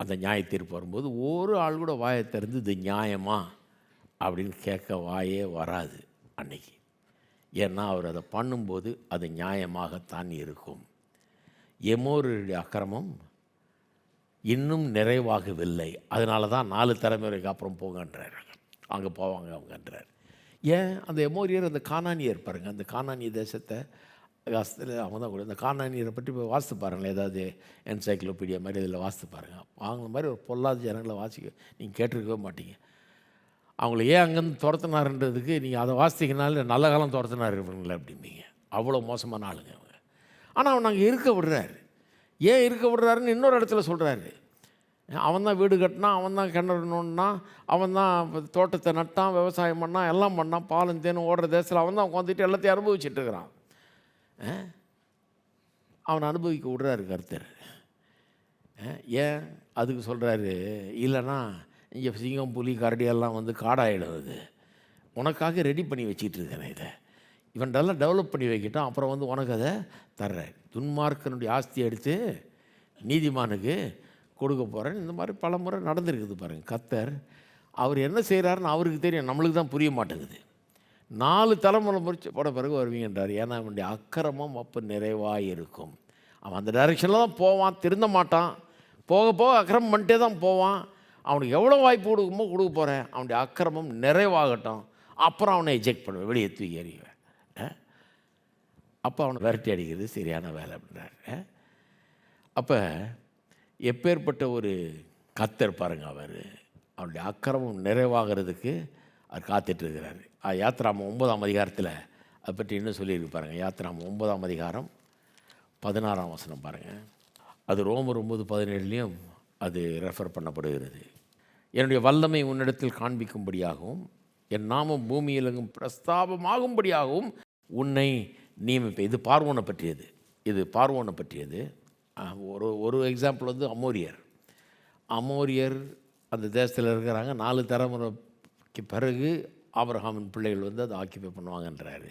[SPEAKER 1] அந்த நியாய தீர்ப்பு வரும்போது ஒரு ஆள் கூட வாயை திறந்து இது நியாயமா அப்படின்னு கேட்க வாயே வராது அன்னைக்கு. ஏன்னா அவர் அதை பண்ணும்போது அது நியாயமாகத்தான் இருக்கும். எமோருடைய அக்கிரமம் இன்னும் நிறைவாகவில்லை. அதனால தான் 4 தலைமுறைக்கு அப்புறம் போங்கன்றார். அங்கே போவாங்க அவங்கன்றார். ஏன்? அந்த எமோரியர், அந்த கானானியர் பாருங்கள், அந்த கானானிய தேசத்தை அவங்க தான் கூட. இந்த கானானியரை பற்றி போய் வாசித்து பாருங்களேன், ஏதாவது என்சைக்ளோபீடியா மாதிரி இதில் வாசித்து பாருங்கள். அவங்க மாதிரி ஒரு பொல்லாத ஜனங்களை வாசிக்க நீங்கள் கேட்டிருக்கவே மாட்டீங்க. அவங்கள ஏன் அங்கேருந்து துரத்தினாருன்றதுக்கு நீங்கள் அதை வாசித்தீங்கனால நல்ல காலம் துரத்தினார் இருப்பீங்களே அப்படிம்பீங்க. அவ்வளோ மோசமான ஆளுங்க அவங்க. ஆனால் அவன் அங்கே இருக்க விடுறாரு. ஏன் இருக்க விடுறாருன்னு இன்னொரு இடத்துல சொல்கிறாரு. அவன் தான் வீடு கட்டினான், அவன் தான் கிணறு நோண்டினான், அவன் தான் தோட்டத்தை நட்டான், விவசாயம் பண்ணான், எல்லாம் பண்ணான். பாலும் தேனும் ஓடுற தேசத்தில் அவன் தான் உட்காந்துட்டு எல்லாத்தையும் அனுபவிச்சுட்டு இருக்கிறான். அவனை அனுபவிக்க விடுறாரு கர்த்தர். ஏன் அதுக்கு சொல்கிறாரு, இல்லைன்னா இங்கே சிங்கம் புலி கரடியெல்லாம் வந்து காடாயிடுவது, உனக்காக ரெடி பண்ணி வச்சிட்டு இருக்கேன். இதை இவன்டெல்லாம் டெவலப் பண்ணி வைக்கிட்டோம், அப்புறம் வந்து உனக்கு அதை தர்றேன். துன்மார்க்கனுடைய ஆஸ்தியை எடுத்து நீதிமானுக்கு கொடுக்க போகிறேன். இந்த மாதிரி பல முறை நடந்திருக்குது பாருங்கள். கர்த்தர் அவர் என்ன செய்கிறாருன்னு அவருக்கு தெரியும், நம்மளுக்கு தான் புரிய மாட்டேங்குது. 4 தலைமுறை முடிச்சு போட பிறகு வருவீங்கன்றார். ஏன்னா அவனுடைய அக்கிரமம் அப்போ நிறைவாக இருக்கும். அவன் அந்த டைரெக்ஷனில் தான் போவான், திருந்த மாட்டான். போக போக அக்கிரமம் பண்ணிட்டே தான் போவான். அவனுக்கு எவ்வளோ வாய்ப்பு கொடுக்குமோ கொடுக்க போகிறேன். அவனுடைய அக்கிரமம் நிறைவாகட்டும், அப்புறம் அவனை எஜெக்ட் பண்ணுவேன், வெளியே தூக்கி எறிவேன். அப்போ அவனை விரட்டி அடிக்கிறது சரியான வேலை அப்படின்றார். அப்போ எப்பேற்பட்ட ஒரு கர்த்தர் பாருங்கள். அவனுடைய அக்கிரமம் நிறைவாகிறதுக்கு அவர் காத்துட்ருக்கிறார். யாத்திராமம் 9ஆம் அதிகாரத்தில் அதை பற்றி இன்னும் சொல்லியிருக்கு பாருங்கள். யாத்திராமம் 9ஆம் அதிகாரம் 16ஆம் வசனம் பாருங்கள். அது ரோமர் 9:17 அது ரெஃபர் பண்ணப்படுகிறது. என்னுடைய வல்லமை உன்னிடத்தில் காண்பிக்கும்படியாகவும் என் நாமம் பூமியிலெங்கும் பிரஸ்தாபமாகும்படியாகவும் உன்னை நியமிப்பேன். இது பார்வோனை பற்றியது. ஒரு எக்ஸாம்பிள் வந்து அமோரியர் அந்த தேசத்தில் இருக்கிறாங்க. 4 தலைமுறைக்கு பிறகு ஆபிரகாமின் பிள்ளைகள் வந்து அதை ஆக்கிபை பண்ணுவாங்கன்றாரு.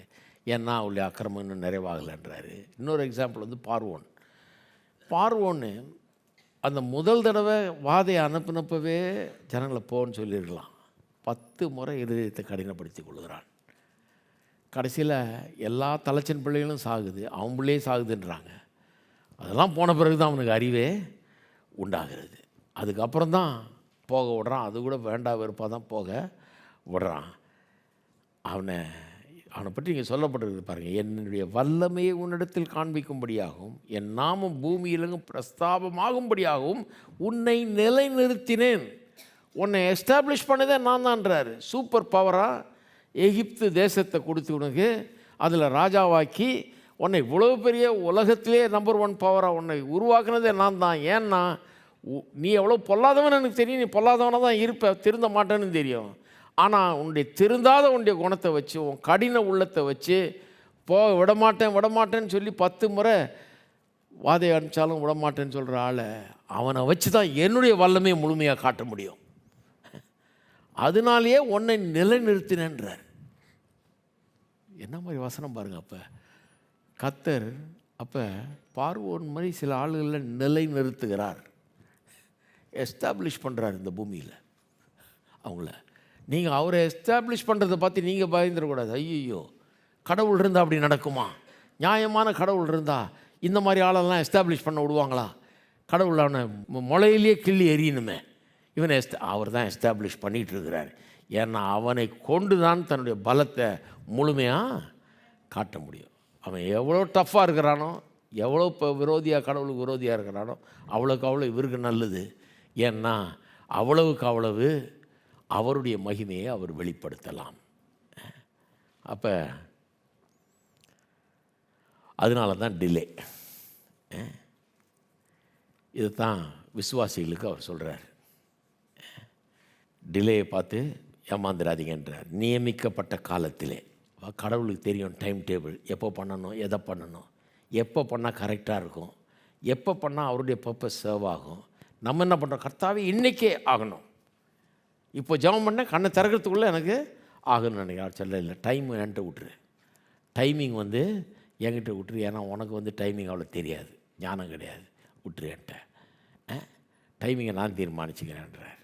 [SPEAKER 1] ஏன்னா அவளுடைய அக்கிரமம் இன்னும் நிறைவாகலைன்றாரு. இன்னொரு எக்ஸாம்பிள் வந்து பார்வோன்னு அந்த முதல் தடவை வாதையை அனுப்பினப்பவே ஜனங்களை போன்னு சொல்லியிருக்கலாம். 10 முறை இருதயத்தை கடினப்படுத்தி கொள்கிறான். கடைசியில் எல்லா தலைச்சன் பிள்ளைகளும் சாகுது, அவன் பிள்ளையே சாகுதுன்றாங்க. அதெல்லாம் போன பிறகு தான் அவனுக்கு அறிவே உண்டாகிறது. அதுக்கப்புறம் தான் போக விடுறான். அது கூட வேண்டா வெறுப்பாக தான் போக விடுறான். அவனை பற்றி இங்கே சொல்லப்பட்டிருக்கு பாருங்கள். என்னுடைய வல்லமையை உன்னிடத்தில் காண்பிக்கும்படியாகவும் என் நாமம் பூமியிலெங்கும் பிரஸ்தாபமாகும்படியாகவும் உன்னை நிலைநிறுத்தினேன். உன்னை எஸ்டாப்ளிஷ் பண்ணதே நான் தான்றாரு. சூப்பர் பவராக எகிப்து தேசத்தை கொடுத்து உனக்கு அதில் ராஜாவாக்கி உன்னை இவ்வளோ பெரிய உலகத்திலே நம்பர் 1 பவராக உன்னை உருவாக்குனதே நான் தான். ஏன்னா நீ எவ்வளோ பொல்லாதவன் எனக்கு தெரியும். நீ பொல்லாதவனாக தான் இருப்ப, திருந்த மாட்டேன்னு தெரியும். ஆனால் உன்னுடைய திருந்தாத உன்னுடைய குணத்தை வச்சு, உன் கடின உள்ளத்தை வச்சு விடமாட்டேன்னு சொல்லி 10 முறை வாதை அனுப்பிச்சாலும் விடமாட்டேன்னு சொல்கிற ஆளை அவனை வச்சு தான் என்னுடைய வல்லமையை முழுமையாக காட்ட முடியும். அதனாலேயே உன்னை நிலைநிறுத்தினேன்றார். என்ன மாதிரி வசனம் பாருங்கள். அப்போ கர்த்தர் பார்வோன் மாதிரி சில ஆளுகளை நிலைநிறுத்துகிறார், எஸ்டாப்ளிஷ் பண்ணுறார் இந்த பூமியில் அவங்கள. நீங்கள் அவரை எஸ்டாப்ளிஷ் பண்ணுறதை பார்த்து நீங்கள் பயந்துடக்கூடாது. ஐயோ, கடவுள் இருந்தால் அப்படி நடக்குமா? நியாயமான கடவுள் இருந்தால் இந்த மாதிரி ஆளெல்லாம் எஸ்டாப்ளிஷ் பண்ண விடுவாங்களா? கடவுள் அவனை முளையிலேயே கிள்ளி எறியணுமே. இவனை அவர் தான் எஸ்டாப்ளிஷ் பண்ணிகிட்டு இருக்கிறார். ஏன்னா அவனை கொண்டு தான் தன்னுடைய பலத்தை முழுமையாக காட்ட முடியும். அவன் எவ்வளோ டஃப்பாக இருக்கிறானோ, எவ்வளோ இப்போ கடவுளுக்கு விரோதியாக இருக்கிறானோ அவ்வளோக்கு அவ்வளோ இவருக்கு நல்லது. ஏன்னா அவ்வளவுக்கு அவ்வளவு அவருடைய மகிமையை அவர் வெளிப்படுத்தலாம். அப்போ அதனால தான் டிலே. இதுதான் விசுவாசிகளுக்கு அவர் சொல்கிறார். டிலேயை பார்த்து ஏமாந்துடாதீங்கன்றார். நியமிக்கப்பட்ட காலத்திலே கடவுளுக்கு தெரியும் டைம் டேபிள், எப்போ பண்ணணும், எதை பண்ணணும், எப்போ பண்ணால் கரெக்டாக இருக்கும், எப்போ பண்ணால் அவருடைய பர்பஸ் சர்வ் ஆகும். நம்ம என்ன பண்ணுறோம்? கர்த்தாவே இன்றைக்கே ஆகணும். இப்போ ஜெபம் பண்ண கண்ணை திறக்கிறதுக்குள்ளே எனக்கு ஆகணும்னு நினைக்கிறேன். சொல்ல இல்லை, டைம் என்கிட்ட விட்டுரு, டைமிங் என்கிட்ட விட்டுரு. ஏன்னா உனக்கு டைமிங் அவ்வளோ தெரியாது, ஞானம் கிடையாது, விட்டுரு என்கிட்ட. டைமிங்கை நான் தீர்மானிச்சுக்கிறேன்றார்.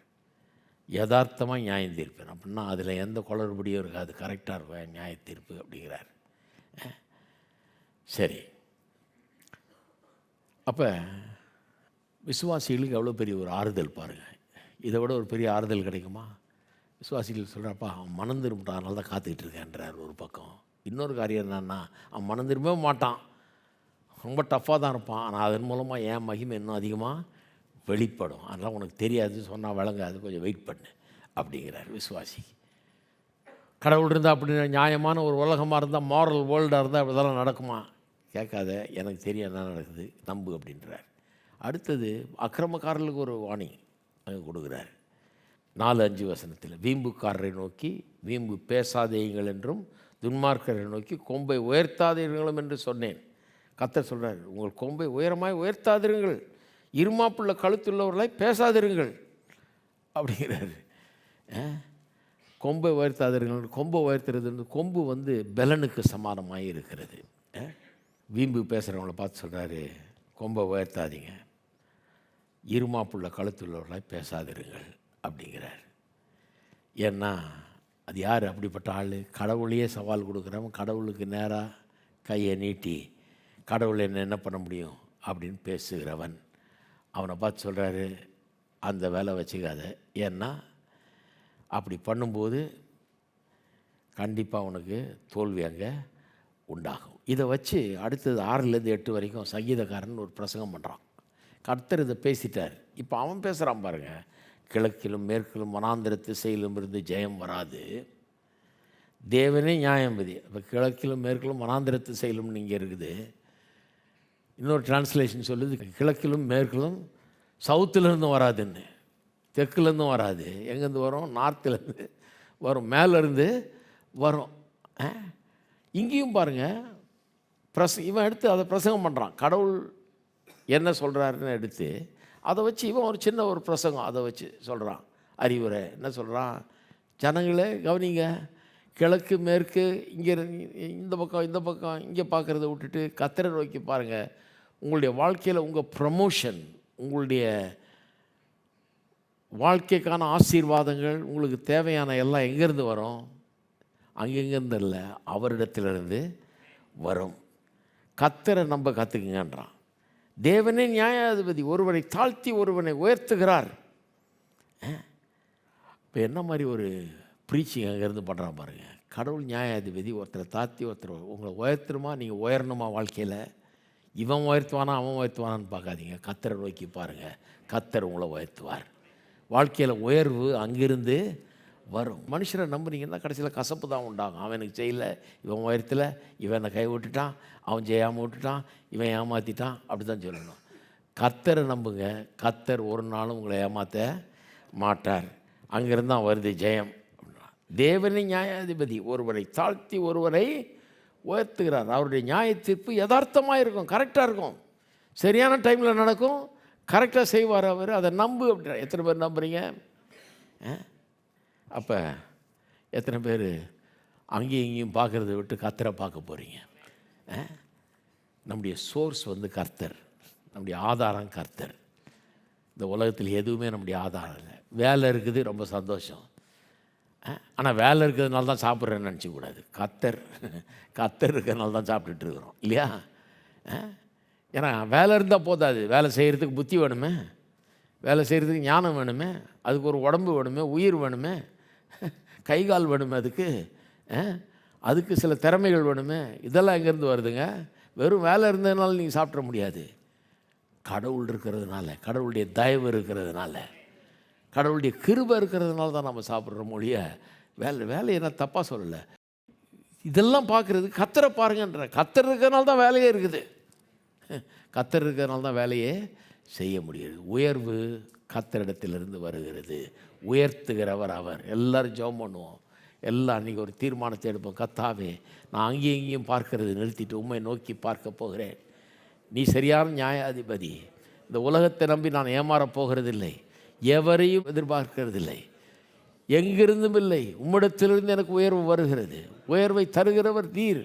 [SPEAKER 1] யதார்த்தமாக நியாயம் தீர்ப்பேன் அப்படின்னா அதில் எந்த குளறுபடியும் இருக்காது, கரெக்டாக இருக்கும் நியாய தீர்ப்பு அப்படிங்கிறார். சரி, அப்போ விசுவாசிகளுக்கு எவ்வளோ பெரிய ஒரு ஆறுதல் பாருங்கள். இதை விட ஒரு பெரிய ஆறுதல் கிடைக்குமா? விசுவாசிகள் சொல்கிறப்பா அவன் மனம் திரும்பிட்டான், அதனால தான் காத்துக்கிட்டு இருக்கேன்றார் ஒரு பக்கம். இன்னொரு காரியம் என்னன்னா, அவன் மனம் திரும்பவே மாட்டான், ரொம்ப டஃப்பாக தான் இருப்பான். ஆனால் அதன் மூலமாக என் மகிமை இன்னும் அதிகமாக வெளிப்படும். அதனால் உனக்கு தெரியாது, சொன்னால் விளங்காது, கொஞ்சம் வெயிட் பண்ணு அப்படிங்கிறார் விசுவாசி. கடவுள் இருந்தால் அப்படி நியாயமான ஒரு உலகமாக இருந்தால், மாரல் வேர்ல்டாக இருந்தால் இப்படிதான் நடக்குமா? கேட்காத, எனக்கு தெரியும் என்ன நடக்குது, நம்பு அப்படின்றார். அடுத்தது அக்கிரமக்காரர்களுக்கு ஒரு வாணி கொடுக்குறார். 4-5 வசனத்தில், வீம்புக்காரரை நோக்கி வீம்பு பேசாதேயுங்கள் என்றும் துன்மார்க்கரை நோக்கி கொம்பை உயர்த்தாதீர்களும் என்று சொன்னேன். கர்த்தர் சொல்கிறார், உங்கள் கொம்பை உயரமாய் உயர்த்தாதிருங்கள், இருமாப்புள்ள கழுத்துள்ளவர்களாய் பேசாதிருங்கள் அப்படிங்கிறாரு. கொம்பை உயர்த்தாதிருங்கள். கொம்பை உயர்த்துறது, கொம்பு பெலனுக்கு சமானமாக இருக்கிறது. வீம்பு பேசுகிறவங்கள பார்த்து சொல்கிறாரு, கொம்பை உயர்த்தாதீங்க, இருமாப்புள்ள கழுத்துள்ளவர்களாய் பேசாதிருங்கள் அப்படிங்கிறார். ஏன்னா அது யார் அப்படிப்பட்ட ஆள்? கடவுளையே சவால் கொடுக்குறவன், கடவுளுக்கு நேராக கையை நீட்டி கடவுள் என்ன பண்ண முடியும் அப்படின்னு பேசுகிறவன். அவனை பார்த்து சொல்கிறாரு, அந்த வேலை வச்சுக்காத. ஏன்னா அப்படி பண்ணும்போது கண்டிப்பாக உனக்கு தோல்வி அங்கே உண்டாகும். இதை வச்சு அடுத்தது 6-8 வரைக்கும் சங்கீதக்காரன் ஒரு பிரசங்கம் பண்ணுறான். கர்த்தர் இதை பேசிட்டார். இப்போ அவன் பேசுகிறான் பாருங்கள், கிழக்கிலும் மேற்கிலும் வனாந்திர திசையிலும் இருந்து ஜெயம் வராது, தேவனே நியாயம் விதி. இப்போ கிழக்கிலும் மேற்கிலும் வனாந்திர திசையிலும் இங்கே இருக்குது. இன்னொரு டிரான்ஸ்லேஷன் சொல்லுது, கிழக்கிலும் மேற்கிலும் சவுத்துலேருந்தும் வராதுன்னு, தெற்குலேருந்தும் வராது. எங்கேருந்து வரும்? நார்த்துலேருந்து வரும், மேலேருந்து வரும். இங்கேயும் பாருங்கள், இவன் எடுத்து அதை பிரசங்கம் பண்ணுறான். கடவுள் என்ன சொல்கிறாருன்னு எடுத்து அதை வச்சு இவன் ஒரு சின்ன ஒரு பிரசங்கம் அதை வச்சு சொல்கிறான். அறிவுரை என்ன சொல்கிறான்? ஜனங்களே கவனிங்க, கிழக்கு மேற்கு இங்கே இந்த பக்கம் இங்கே பார்க்குறத விட்டுட்டு கர்த்தரை நோக்கி பாருங்கள். உங்களுடைய வாழ்க்கையில் உங்கள் ப்ரமோஷன், உங்களுடைய வாழ்க்கைக்கான ஆசீர்வாதங்கள், உங்களுக்கு தேவையான எல்லாம் எங்கேருந்து வரும்? அங்கெங்கேருந்து இல்லை, அவரிடத்திலிருந்து வரும். கர்த்தரை நம்ப கற்றுக்குங்கன்றான். தேவனே நியாயாதிபதி, ஒருவனை தாழ்த்தி ஒருவனை உயர்த்துகிறார். இப்போ என்ன மாதிரி ஒரு ப்ரீச்சிங் அங்கேருந்து பண்ணுறான் பாருங்கள். கடவுள் நியாயாதிபதி, ஒருத்தரை தாழ்த்தி ஒருத்தர் உங்களை உயர்த்தணுமா, நீங்கள் உயரணுமா வாழ்க்கையில். இவன் உயர்த்துவானா அவன் உயர்த்துவானான்னு பார்க்காதீங்க, கர்த்தரை நோக்கி பாருங்கள். கர்த்தர் உங்களை உயர்த்துவார். வாழ்க்கையில் உயர்வு அங்கிருந்து வரும். மனுஷரை நம்புனீங்கன்னா கடைசியில் கசப்பு தான் உண்டாகும். அவனுக்கு செய்யலை, இவன் உயரத்தில், இவனை கை விட்டுட்டான், அவன் செய்யாமல் விட்டுட்டான், இவன் ஏமாற்றிட்டான், அப்படி தான் சொல்லணும். கர்த்தரை நம்புங்க. கர்த்தர் ஒரு நாளும் உங்களை ஏமாற்ற மாட்டார். அங்கிருந்து தான் வருது ஜெயம். தேவனே நியாயாதிபதி, ஒருவரை தாழ்த்தி ஒருவரை உயர்த்துகிறார். அவருடைய நியாய தீர்ப்பு யதார்த்தமாக இருக்கும், கரெக்டாக இருக்கும், சரியான டைமில் நடக்கும், கரெக்டாக செய்வார் அவர். அதை நம்பு அப்படின்னா எத்தனை பேர் நம்புறீங்க? அப்போ எத்தனை பேர் அங்கேயும் இங்கேயும் பார்க்குறத விட்டு கர்த்தரை பார்க்க போகிறீங்க? நம்முடைய சோர்ஸ் வந்து கர்த்தர், நம்முடைய ஆதாரம் கர்த்தர். இந்த உலகத்தில் எதுவுமே நம்முடைய ஆதாரம் இல்லை. வேலை இருக்குது, ரொம்ப சந்தோஷம். ஆனால் வேலை இருக்கிறதுனால தான் சாப்பிட்றேன்னு நினச்சிக்கூடாது. கர்த்தர் இருக்கிறதுனால தான் சாப்பிட்டுட்டு இருக்கிறோம் இல்லையா? ஏன்னா வேலை இருந்தால் போதாது, வேலை செய்கிறதுக்கு புத்தி வேணுமே, வேலை செய்கிறதுக்கு ஞானம் வேணுமே, அதுக்கு ஒரு உடம்பு வேணுமே, உயிர் வேணுமே, கை கால் வேணுமே, அதுக்கு சில திறமைகள் வேணுமே. இதெல்லாம் எங்கேருந்து வருதுங்க? வெறும் வேலை இருந்ததுனால நீங்கள் சாப்பிட முடியாது. கடவுள் இருக்கிறதுனால, கடவுளுடைய தயவு இருக்கிறதுனால, கடவுளுடைய கிருபை இருக்கிறதுனால தான் நம்ம சாப்பிட்றோம் மொழிய. வேலையை நான் தப்பாக சொல்லலை. இதெல்லாம் பார்க்குறது கர்த்தரை பாருங்கன்ற. கர்த்தர் இருக்கிறதுனால தான் வேலையே இருக்குது. கர்த்தர் இருக்கிறதுனால தான் வேலையே செய்ய முடியுது. உயர்வு கர்த்தரிடத்திலிருந்து வருகிறது. உயர்த்துகிறவர் அவர். எல்லோரும் ஜெபம் பண்ணுவோம். எல்லாம் அன்றைக்கி ஒரு தீர்மானத்தை எடுப்போம். கர்த்தாவே, நான் அங்கேயும் இங்கேயும் பார்க்கறது நிறுத்திட்டு உம்மை நோக்கி பார்க்க போகிறேன். நீ சரியான நியாயாதிபதி. இந்த உலகத்தை நம்பி நான் ஏமாறப் போகிறதில்லை, எவரையும் எதிர்பார்க்கிறதில்லை, எங்கிருந்தும் இல்லை. உம்மிடத்திலிருந்து எனக்கு உயர்வு வருகிறது. உயர்வை தருகிறவர் நீர்.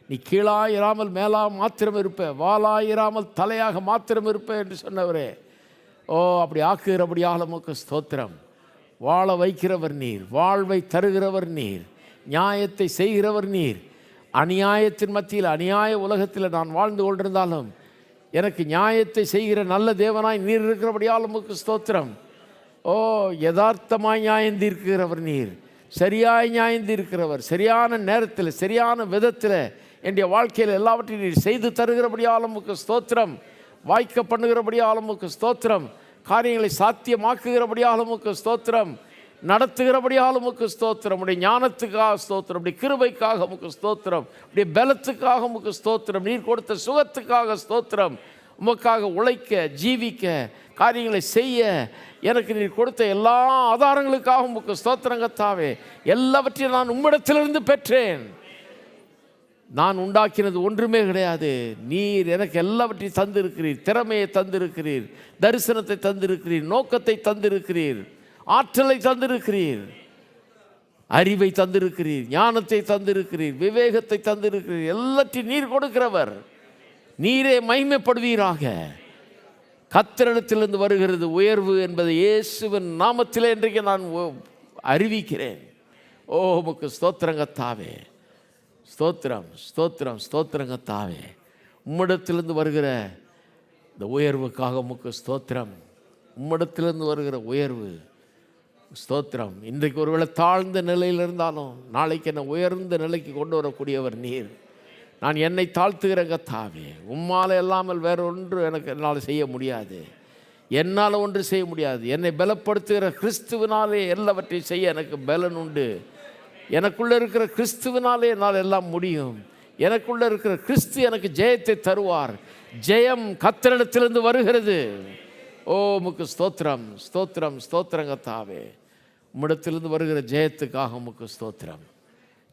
[SPEAKER 1] நீ கீழாயிராமல் மேலாக மாத்திரம் இருப்ப, வாளாயிராமல் தலையாக மாத்திரம் இருப்ப என்று சொன்னவரே. அப்படி ஆக்குகிறபடியாக உமக்கு ஸ்தோத்திரம். வாழ வைக்கிறவர் நீர், வாழ்வை தருகிறவர் நீர், நியாயத்தை செய்கிறவர் நீர். அநியாயத்தின் மத்தியில், அநியாய உலகத்தில் நான் வாழ்ந்து கொண்டிருந்தாலும் எனக்கு நியாயத்தை செய்கிற நல்ல தேவனாய் நீர் இருக்கிறபடியால் உமக்கு ஸ்தோத்திரம். யதார்த்தமாய் நியாயந்தீர்க்கிறவர் நீர், சரியாய் நியாயந்தீர்க்கிறவர். சரியான நேரத்தில், சரியான விதத்தில் என்னுடைய வாழ்க்கையில் எல்லாவற்றையும் நீர் செய்து தருகிறபடியால் உமக்கு ஸ்தோத்திரம். வாய்க்க பண்ணுகிறபடியால் உமக்கு ஸ்தோத்திரம். காரியங்களை சாத்தியமாக்குகிறபடியால் உமக்கு ஸ்தோத்திரம். நடத்துகிறபடியால் உமக்கு ஸ்தோத்திரம். உடைய ஞானத்துக்காக ஸ்தோத்திரம், உடைய கிருபைக்காக உமக்கு ஸ்தோத்திரம், உடைய பலத்துக்காக உமக்கு ஸ்தோத்திரம், நீர் கொடுத்த சுகத்துக்காக ஸ்தோத்திரம். உமக்காக உழைக்க, ஜீவிக்க, காரியங்களை செய்ய எனக்கு நீர் கொடுத்த எல்லா ஆதாரங்களுக்காக உமக்கு ஸ்தோத்திரம் கர்த்தாவே. எல்லாவற்றையும் நான் உம்மிடத்திலிருந்து பெற்றேன். நான் உண்டாக்கினது ஒன்றுமே கிடையாது. நீர் எனக்கு எல்லாவற்றையும் தந்திருக்கிறீர். திறமையை தந்திருக்கிறீர், தரிசனத்தை தந்திருக்கிறீர், நோக்கத்தை தந்திருக்கிறீர், ஆற்றலை தந்திருக்கிறீர், அறிவை தந்திருக்கிறீர், ஞானத்தை தந்திருக்கிறீர், விவேகத்தை தந்திருக்கிறீர். எல்லாத்தையும் நீர் கொடுக்கிறவர். நீரே மகிமைப்படுவீராக. கர்த்தரிடத்திலிருந்து வருகிறது உயர்வு என்பதை இயேசுவின் நாமத்திலே இன்றைக்கு நான் அறிவிக்கிறேன். உமக்கு ஸ்தோத்திரம் கர்த்தாவே. ஸ்தோத்திரம், ஸ்தோத்திரம், ஸ்தோத்திரம் கர்த்தாவே. உம்மிடத்திலிருந்து வருகிற இந்த உயர்வுக்காக உமக்கு ஸ்தோத்திரம். உம்மிடத்திலிருந்து வருகிற உயர்வு ஸ்தோத்திரம். இன்றைக்கு ஒருவேளை தாழ்ந்த நிலையில் இருந்தாலும் நாளைக்கு என்னை உயர்ந்த நிலைக்கு கொண்டு வரக்கூடியவர் நீர். நான் என்னை தாழ்த்துகிற கர்த்தாவே. உம்மால் இல்லாமல் வேற ஒன்று என்னால் செய்ய முடியாது. என்னால் ஒன்று செய்ய முடியாது. என்னை பலப்படுத்துகிற கிறிஸ்துவினாலே எல்லாவற்றையும் செய்ய எனக்கு பலன் உண்டு. எனக்குள்ளே இருக்கிற கிறிஸ்துவினாலே என்னால் எல்லாம் முடியும். எனக்குள்ளே இருக்கிற கிறிஸ்து எனக்கு ஜெயத்தை தருவார். ஜெயம் கர்த்தரிடத்திலிருந்து வருகிறது. உமக்கு ஸ்தோத்திரம், ஸ்தோத்திரம், ஸ்தோத்திரம் கர்த்தாவே. உம்மிடத்திலிருந்து வருகிற ஜெயத்துக்காக உமக்கு ஸ்தோத்திரம்.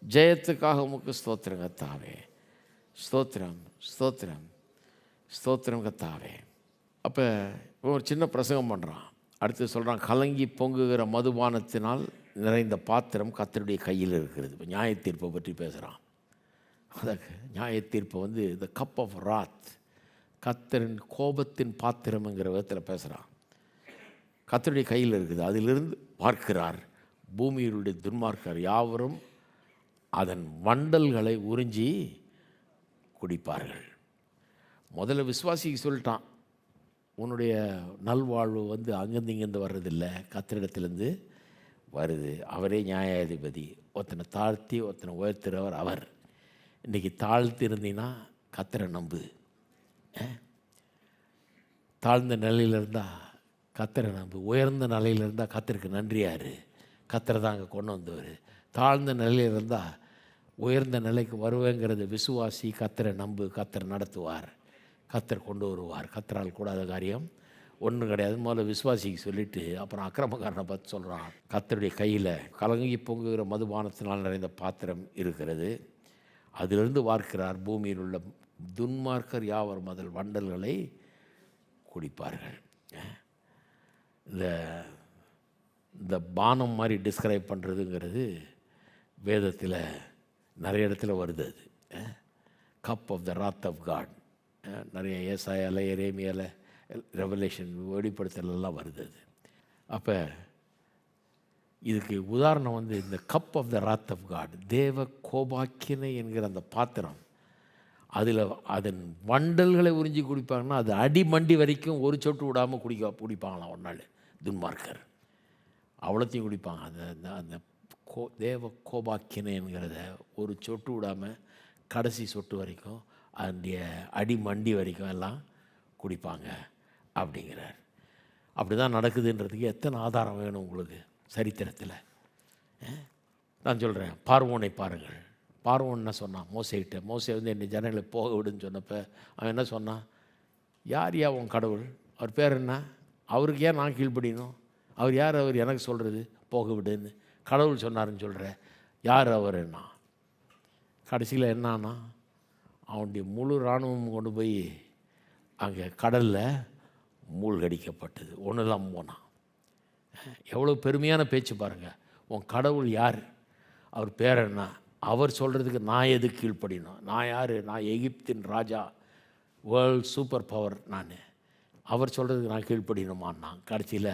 [SPEAKER 1] ஜெயத்துக்காக உமக்கு ஸ்தோத்திரம் கர்த்தாவே. ஸ்தோத்திரம், ஸ்தோத்திரம், ஸ்தோத்திரம் கர்த்தாவே. அப்போ ஒரு சின்ன பிரசங்கம் பண்ணுறான். அடுத்து சொல்கிறான், கலங்கி பொங்குகிற மதுபானத்தினால் நிறைந்த பாத்திரம் கர்த்தருடைய கையில் இருக்கிறது. இப்போ நியாயத்தீர்ப்பை பற்றி பேசுகிறான். அந்த நியாயத்தீர்ப்பை வந்து த கப் ஆஃப் ராத், கர்த்தரின் கோபத்தின் பாத்திரம்ங்கிற விதத்தில் பேசுகிறான். கர்த்தருடைய கையில் இருக்குது, அதிலிருந்து பார்க்கிறார். பூமியிலுடைய துன்மார்க்கர் யாவரும் அதன் வண்டல்களை உறிஞ்சி குடிப்பார்கள். முதல்ல விசுவாசிக்கு சொல்லிட்டான், உன்னுடைய நல்வாழ்வு வந்து அங்கேருந்து இங்கேருந்து வர்றதில்லை, கர்த்தரிடத்திலேருந்து வருது. அவரே நியாயாதிபதி. ஒருத்தனை தாழ்த்தி ஒருத்தனை உயர்த்துகிறவர் அவர். இன்றைக்கி தாழ்த்தி இருந்தீங்கன்னா கர்த்தரை நம்பு. தாழ்ந்த நிலையில் இருந்தால் கர்த்தரை நம்பு. உயர்ந்த நிலையில் இருந்தால் கர்த்தருக்கு நன்றியாரு. கர்த்தரை தான் அங்கே கொண்டு வந்தவர். தாழ்ந்த நிலையில் இருந்தால் உயர்ந்த நிலைக்கு வருவேங்கிறத விசுவாசி. கர்த்தரை நம்பு. கர்த்தர் நடத்துவார். கர்த்தர் கொண்டு வருவார். கர்த்தரால் கூடாத காரியம் ஒன்றும் கிடையாது. முதல்ல விசுவாசிக்கு சொல்லிவிட்டு அப்புறம் அக்கிரமக்காரனை பார்த்து சொல்கிறான். கர்த்தருடைய கையில் கலங்கி பொங்குகிற மதுபானத்தினால் நிறைந்த பாத்திரம் இருக்கிறது. அதிலிருந்து வார்க்கிறார். பூமியில் உள்ள துன்மார்க்கர் யாவர் முதல் வண்டல்களை குடிப்பார்கள். இந்த பானம் மாதிரி டிஸ்கிரைப் பண்ணுறதுங்கிறது வேதத்தில் நிறைய இடத்துல வருது. அது cup of the wrath of God. நிறைய ஏசாயால எரேமியால ரெவலேஷன் வெளிப்படுத்தலாம் வருது. அது அப்போ இதுக்கு உதாரணம் இந்த cup of the wrath of God, தேவ கோபாக்கினை என்கிற அந்த பாத்திரம். அதில் அதன் வண்டல்களை உறிஞ்சி குடிப்பாங்கன்னா அது அடிமண்டி வரைக்கும் ஒரு சொட்டு விடாமல் குடிப்பாங்களாம் ஒரு நாள் துன்மார்க்கர். அவ்வளோத்தையும் குடிப்பாங்க. அந்த அந்த தேவ கோபாக்கினை என்கிறத ஒரு சொட்டு விடாமல் கடைசி சொட்டு வரைக்கும் அதனுடைய அடிமண்டி வரைக்கும் எல்லாம் குடிப்பாங்க அப்படிங்கிறார். அப்படி தான் நடக்குதுன்றதுக்கு எத்தனை ஆதாரம் வேணும் உங்களுக்கு சரித்திரத்தில்? நான் சொல்கிறேன், பார்வோனை பாருங்கள். பார்வோன் என்ன சொன்னான் மோசேகிட்ட? மோசே என்னை ஜனங்களை போக விடுன்னு சொன்னப்போ அவன் என்ன சொன்னான்? யார் உன் கடவுள்? அவர் பேர் என்ன? அவருக்கு ஏன் நான் கீழ்ப்படியணும்? அவர் யார்? அவர் எனக்கு சொல்கிறது போக விடுன்னு கடவுள் சொன்னார்ன்னு சொல்கிற யார் அவர்? என்ன கடைசியில் என்னான்னா அவனுடைய முழு இராணுவம் கொண்டு போய் அங்கே கடலில் மூழ்கடிக்கப்பட்டது. ஒன்றுலாம் போனான். எவ்வளோ பெருமையான பேச்சு பாருங்கள். உன் கடவுள் யார்? அவர் பேர் என்ன? அவர் சொல்கிறதுக்கு நான் எது கீழ்ப்படினோம்? நான் யார்? நான் எகிப்தின் ராஜா, வேர்ல்ட் சூப்பர் பவர் நான். அவர் சொல்கிறதுக்கு நான் கீழ்ப்படினோமான்னா கடைசியில்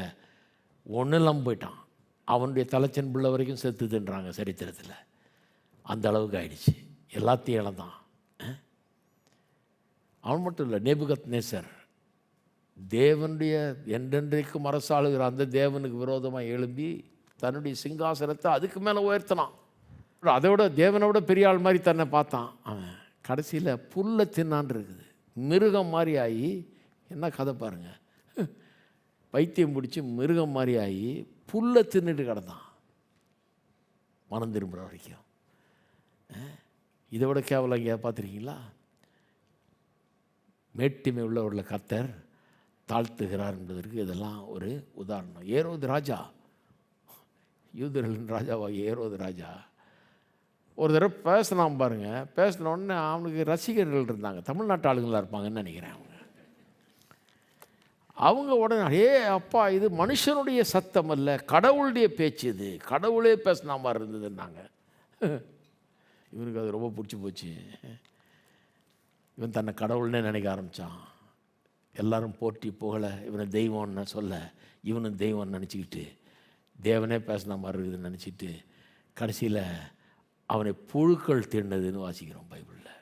[SPEAKER 1] ஒன்றும் இல்லாமல் போயிட்டான். அவனுடைய தலைச்சன் பிள்ளை வரைக்கும் செத்துதுன்றாங்க சரித்திரத்தில். அந்த அளவுக்கு ஆயிடுச்சு. எல்லாத்தையும் இழந்தான். அவன் மட்டும் இல்லை, நேபுகத்நேசர் தேவனுடைய என்றென்றைக்கும் அரசாளுகிற அந்த தேவனுக்கு விரோதமாக எழும்பி தன்னுடைய சிங்காசனத்தை அதுக்கு மேலே உயர்த்தினான். அதோட தேவனை விட பெரிய ஆள் மாதிரி தன்னை பார்த்தான். அவன் கடைசியில் புல்லை தின்னான் இருக்குது. மிருகம் மாதிரி ஆகி, என்ன கதை பாருங்கள், பைத்தியம் பிடிச்சி மிருகம் மாதிரி ஆகி புல்லை தின்னுட்டு கிடந்தான் மனம் திரும்புகிற வரைக்கும். இதை விட கேவலம் எங்கேயா பார்த்துருக்கீங்களா? மேட்டிமை உள்ளவர்களை கர்த்தர் தாழ்த்துகிறார் என்பதற்கு இதெல்லாம் ஒரு உதாரணம். ஏரோது ராஜா, யூதர்களின் ராஜாவாகிய ஏரோது ராஜா ஒரு தடவை பேசினான் பாருங்கள். பேசினோடனே அவனுக்கு ரசிகர்கள் இருந்தாங்க. தமிழ்நாட்டு ஆளுங்களாக இருப்பாங்கன்னு நினைக்கிறேன். அவங்க உடனே அப்பா இது மனுஷனுடைய சத்தம் அல்ல, கடவுளுடைய பேச்சு, இது கடவுளே பேசின மாதிரி இருந்ததுன்னாங்க. இவனுக்கு அது ரொம்ப பிடிச்சி போச்சு. இவன் தன்னை கடவுள்னே நினைக்க ஆரம்பித்தான். எல்லாரும் போட்டி புகழ இவனை தெய்வம்னு சொல்ல இவனும் தெய்வம்னு நினச்சிக்கிட்டு தேவனே பேசின மாதிரி இருக்குதுன்னு நினச்சிட்டு கடைசியில் அவனை புழுக்கள் தீண்டதுன்னு வாசிக்கிறோம் பைபிளில்.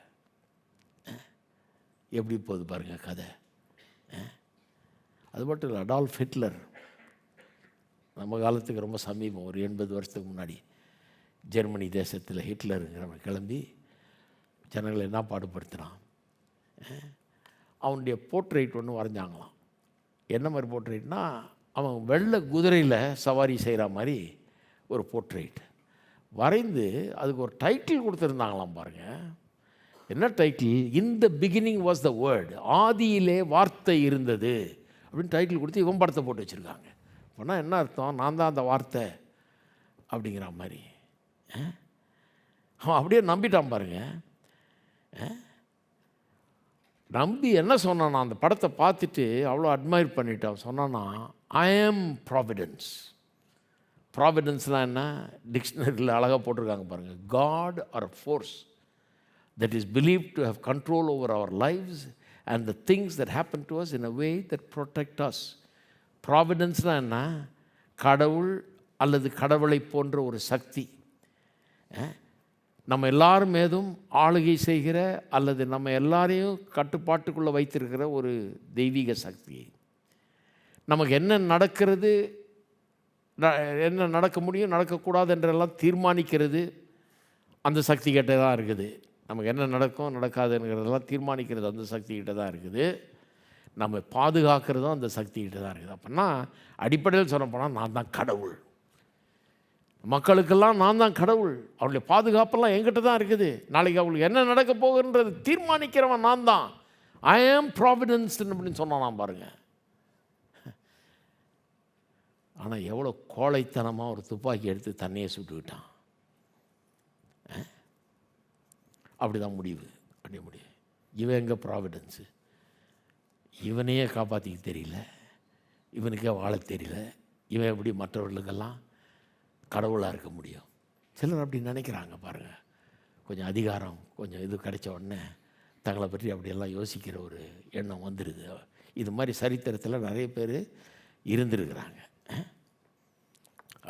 [SPEAKER 1] எப்படி போகுது பாருங்கள் கதை. அது மட்டும் இல்லை, அடால்ஃப் ஹிட்லர் நம்ம காலத்துக்கு ரொம்ப சமீபம், ஒரு 80 வருஷத்துக்கு முன்னாடி ஜெர்மனி தேசத்தில் ஹிட்லருங்கிறவன் கிளம்பி ஜனங்களை என்ன பாடுபடுத்துகிறான். அவனுடைய போர்ட்ரைட் ஒன்று வரைஞ்சாங்களாம். என்ன மாதிரி போர்ட்ரைட்னா, அவன் வெள்ளை குதிரையில் சவாரி செய்கிற மாதிரி ஒரு போர்ட்ரைட் வரைந்து அதுக்கு ஒரு டைட்டில் கொடுத்துருந்தாங்களாம் பாருங்கள். என்ன title? In the beginning was the word, ஆதியிலே வார்த்தை இருந்தது அப்படின்னு டைட்டில் கொடுத்து இவன் படத்தை போட்டு வச்சுருக்காங்க. அப்படின்னா என்ன அர்த்தம்? நான் தான் அந்த வார்த்தை அப்படிங்கிற மாதிரி. அவன் அப்படியே நம்பிட்டான் பாருங்க. நம்பி என்ன சொன்னான்னா, அந்த படத்தை பார்த்துட்டு அவ்வளோ அட்மையர் பண்ணிட்டான். சொன்னான்னா, ஐ ஆம் ப்ராவிடன்ஸ். ப்ராவிடன்ஸ்னால் என்ன? டிக்ஷனரியில் அழகாக போட்டிருக்காங்க பாருங்கள். God or force that is believed to have control over our lives and the things that happen to us in a way that protect us. ப்ராவிடன்ஸ்னால் என்ன? கடவுள் அல்லது கடவுளை போன்ற ஒரு சக்தி நம்ம எல்லாரும் மீதும் ஆளுகை செய்கிற அல்லது நம்ம எல்லாரையும் கட்டுப்பாட்டுக்குள்ளே வைத்திருக்கிற ஒரு தெய்வீக சக்தி. நமக்கு என்ன நடக்கிறது, என்ன நடக்க முடியும் நடக்கக்கூடாது என்றெல்லாம் தீர்மானிக்கிறது அந்த சக்தி கிட்ட தான் இருக்குது. நமக்கு என்ன நடக்கும் நடக்காதுங்கிறதெல்லாம் தீர்மானிக்கிறது அந்த சக்தி கிட்ட தான் இருக்குது. நம்ம பாதுகாக்கிறதும் அந்த சக்தி கிட்ட தான் இருக்குது. அப்படின்னா அடிப்படையில் சொல்ல போனால் நான் தான் கடவுள், மக்களுக்கெல்லாம் நான் தான் கடவுள், அவருடைய பாதுகாப்பெல்லாம் என்கிட்ட தான் இருக்குது. நாளைக்கு அவங்களுக்கு என்ன நடக்க போகுன்றது தீர்மானிக்கிறவன் நான் தான். ஐ ஆம் ப்ராவிடன்ஸ் அப்படின்னு சொன்னான் நான் பாருங்கள். ஆனால் எவ்வளோ கோழைத்தனமாக ஒரு துப்பாக்கி எடுத்து தண்ணியை சுட்டுக்கிட்டான். அப்படி தான் முடிவு. இவன் எங்கே ப்ராவிடன்ஸு? இவனையே காப்பாற்றிக்க தெரியல, இவனுக்கே வாழ தெரியல, இவன் எப்படி மற்றவர்களுக்கெல்லாம் கடவுளாக இருக்க முடியும்? சிலர் அப்படி நினைக்கிறாங்க பாருங்கள். கொஞ்சம் அதிகாரம் கொஞ்சம் இது கிடைச்ச உடனே தங்களை பற்றி அப்படியெல்லாம் யோசிக்கிற ஒரு எண்ணம் வந்துடுது. இது மாதிரி சரித்திரத்தில் நிறைய பேர் இருந்திருக்கிறாங்க.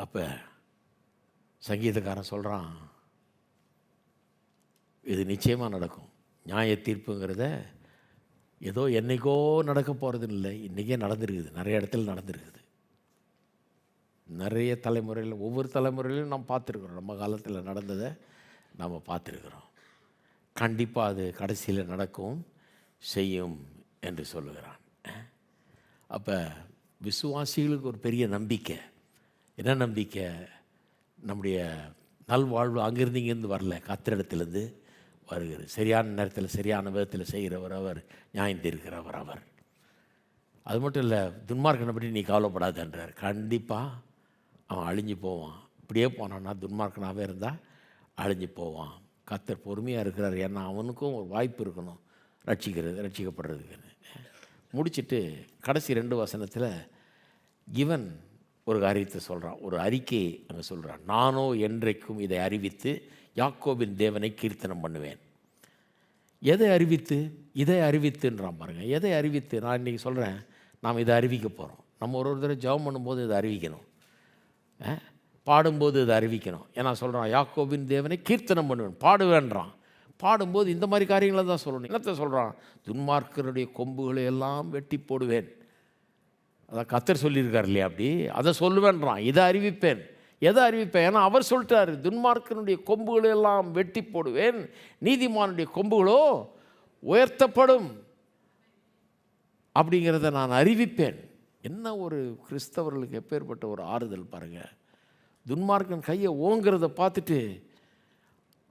[SPEAKER 1] அப்போ சங்கீதக்காரன் சொல்கிறான், இது நிச்சயமாக நடக்கும். நியாய தீர்ப்புங்கிறத ஏதோ என்றைக்கோ நடக்க போகிறதுன்னு இல்லை, இன்றைக்கே நடந்துருக்குது. நிறைய இடத்துல நடந்துருக்குது. நிறைய தலைமுறையில் ஒவ்வொரு தலைமுறையிலும் நாம் பார்த்துருக்குறோம். நம்ம காலத்தில் நடந்ததை நாம் பார்த்துருக்குறோம். கண்டிப்பாக அது கடைசியில் நடக்கும் செய்யும் என்று சொல்லுகிறான். அப்போ விசுவாசிகளுக்கு ஒரு பெரிய நம்பிக்கை. என்ன நம்பிக்கை? நம்முடைய நல்வாழ்வு அங்கேருந்து இங்கேருந்து வரல, கத்திரிடத்துலேருந்து வருகிறது. சரியான நேரத்தில் சரியான விதத்தில் செய்கிறவர் அவர், நியாயம் தீர்க்கிறவர் அவர். அது மட்டும் இல்லை, துன்மார்க்கனை பற்றி நீ கவலைப்படாதன்றார். கண்டிப்பாக அவன் அழிஞ்சு போவான். இப்படியே போனான்னா துன்மார்க்கனாகவே இருந்தால் அழிஞ்சு போவான். கர்த்தர் பொறுமையாக இருக்கிறார். ஏன்னா அவனுக்கும் ஒரு வாய்ப்பு இருக்கணும் ரட்சிக்கப்படுறதுக்குன்னு. முடிச்சுட்டு கடைசி 2 வசனத்தில் இவன் ஒரு காரியத்தை சொல்கிறான், ஒரு அறிக்கையை அங்கே சொல்கிறான். நானோ என்றைக்கும் இதை அறிவித்து யாக்கோபின் தேவனை கீர்த்தனம் பண்ணுவேன். எதை அறிவித்து? இதை அறிவித்துன்றான் பாருங்கள். எதை அறிவித்து? நான் இன்றைக்கி சொல்கிறேன், நாம் இதை அறிவிக்க போகிறோம். நம்ம ஒரு தடவை ஜெபம் பண்ணும்போது இதை அறிவிக்கணும், பாடும்போது இதை அறிவிக்கணும். ஏன்னா சொல்கிறான், யாக்கோபின் தேவனை கீர்த்தனம் பண்ணுவேன், பாடுவேன்றான். பாடும்போது இந்த மாதிரி காரியங்களை தான் சொல்லணும். என்னத்தை சொல்கிறான்? துன்மார்க்கருடைய கொம்புகளை எல்லாம் வெட்டி போடுவேன். அதான் கர்த்தர் சொல்லியிருக்கார் இல்லையா? அப்படி அதை சொல்லுவேன்றான். இதை அறிவிப்பேன். எதை அறிவிப்பேன்? ஏன்னா அவர் சொல்லிட்டார், துன்மார்க்கனுடைய கொம்புகளை எல்லாம் வெட்டி போடுவேன், நீதிமானுடைய கொம்புகளோ உயர்த்தப்படும் அப்படிங்கிறத நான் அறிவிப்பேன். என்ன ஒரு கிறிஸ்தவர்களுக்கு எப்பேற்பட்ட ஒரு ஆறுதல் பாருங்கள். துன்மார்க்கன் கையை ஓங்கிறத பார்த்துட்டு,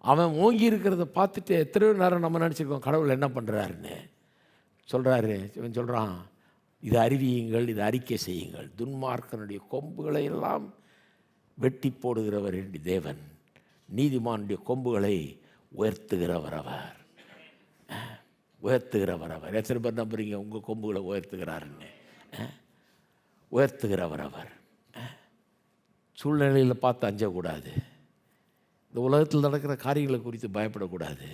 [SPEAKER 1] அவன் ஓங்கி இருக்கிறத பார்த்துட்டு எத்தனையோ நேரம் நம்ம நினச்சிருக்கோம் கடவுள் என்ன பண்ணுறாருன்னு. சொல்கிறாரு, இவன் சொல்கிறான், இதை அறிவியுங்கள், இதை அறிக்கை செய்யுங்கள். துன்மார்க்கனுடைய கொம்புகளை எல்லாம் வெட்டி போடுகிறவர் என்று தேவன், நீதிமானுடைய கொம்புகளை உயர்த்துகிறவர் அவர், உயர்த்துகிறவர் அவர். எத்தனை பேர் நம்புறீங்க உங்கள் கொம்புகளை உயர்த்துகிறாருன்னு? உயர்த்துகிறவர் அவர். சூழ்நிலையில் பார்த்து அஞ்சக்கூடாது. இந்த உலகத்தில் நடக்கிற காரியங்களை குறித்து பயப்படக்கூடாது.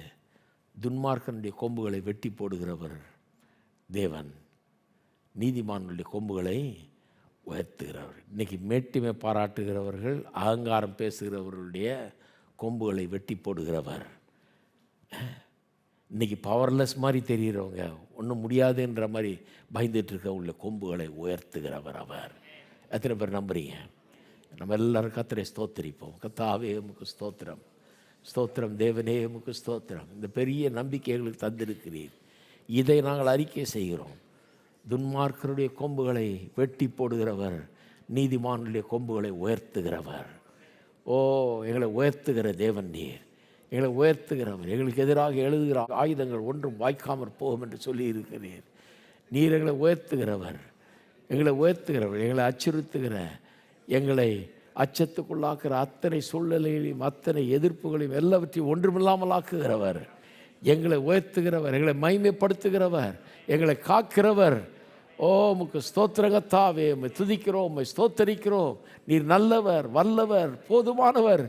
[SPEAKER 1] துன்மார்க்கனுடைய கொம்புகளை வெட்டி போடுகிறவர் தேவன், நீதிமானுடைய கொம்புகளை உயர்த்துகிறவர். இன்றைக்கி மேட்டிமை பாராட்டுகிறவர்கள், அகங்காரம் பேசுகிறவர்களுடைய கொம்புகளை வெட்டி போடுகிறவர். இன்றைக்கி பவர்லெஸ் மாதிரி தெரிகிறவங்க, ஒன்றும் முடியாதுன்ற மாதிரி பயந்துட்டு உள்ள கொம்புகளை உயர்த்துகிறவர் அவர். எத்தனை பேர் நம்புறீங்க? நம்ம எல்லோரும் கர்த்தரை ஸ்தோத்திரிப்போம். கர்த்தாவே உமக்கு ஸ்தோத்திரம், ஸ்தோத்திரம் தேவனே உமக்கு ஸ்தோத்திரம். இந்த பெரிய நம்பிக்கை எங்களுக்கு தந்திருக்கிறீர். இதை நாங்கள் அறிக்கை செய்கிறோம். துன்மார்க்கருடைய கொம்புகளை வெட்டி போடுகிறவர், நீதிமானுடைய கொம்புகளை உயர்த்துகிறவர். ஓ, எங்களை உயர்த்துகிற தேவன் நீர், எங்களை உயர்த்துகிறவர். எங்களுக்கு எதிராக எழுதுகிற ஆயுதங்கள் ஒன்றும் வாய்க்காமற் போகும் என்று சொல்லி இருக்கிறீர். நீர் எங்களை உயர்த்துகிறவர், எங்களை உயர்த்துகிறவர். எங்களை அச்சுறுத்துகிற, எங்களை அச்சத்துக்குள்ளாக்குற அத்தனை சூழ்நிலைகளையும் அத்தனை எதிர்ப்புகளையும் எல்லாவற்றையும் ஒன்றுமில்லாமல் ஆக்குகிறவர், எங்களை உயர்த்துகிறவர், எங்களை மகிமைப்படுத்துகிறவர், எங்களை காக்கிறவர். ஓ உமக்கு ஸ்தோத்திரகத்தாவே, உம்மை துதிக்கிறோம், உம்மை ஸ்தோத்தரிக்கிறோம். நீர் நல்லவர், வல்லவர், போதுமானவர்.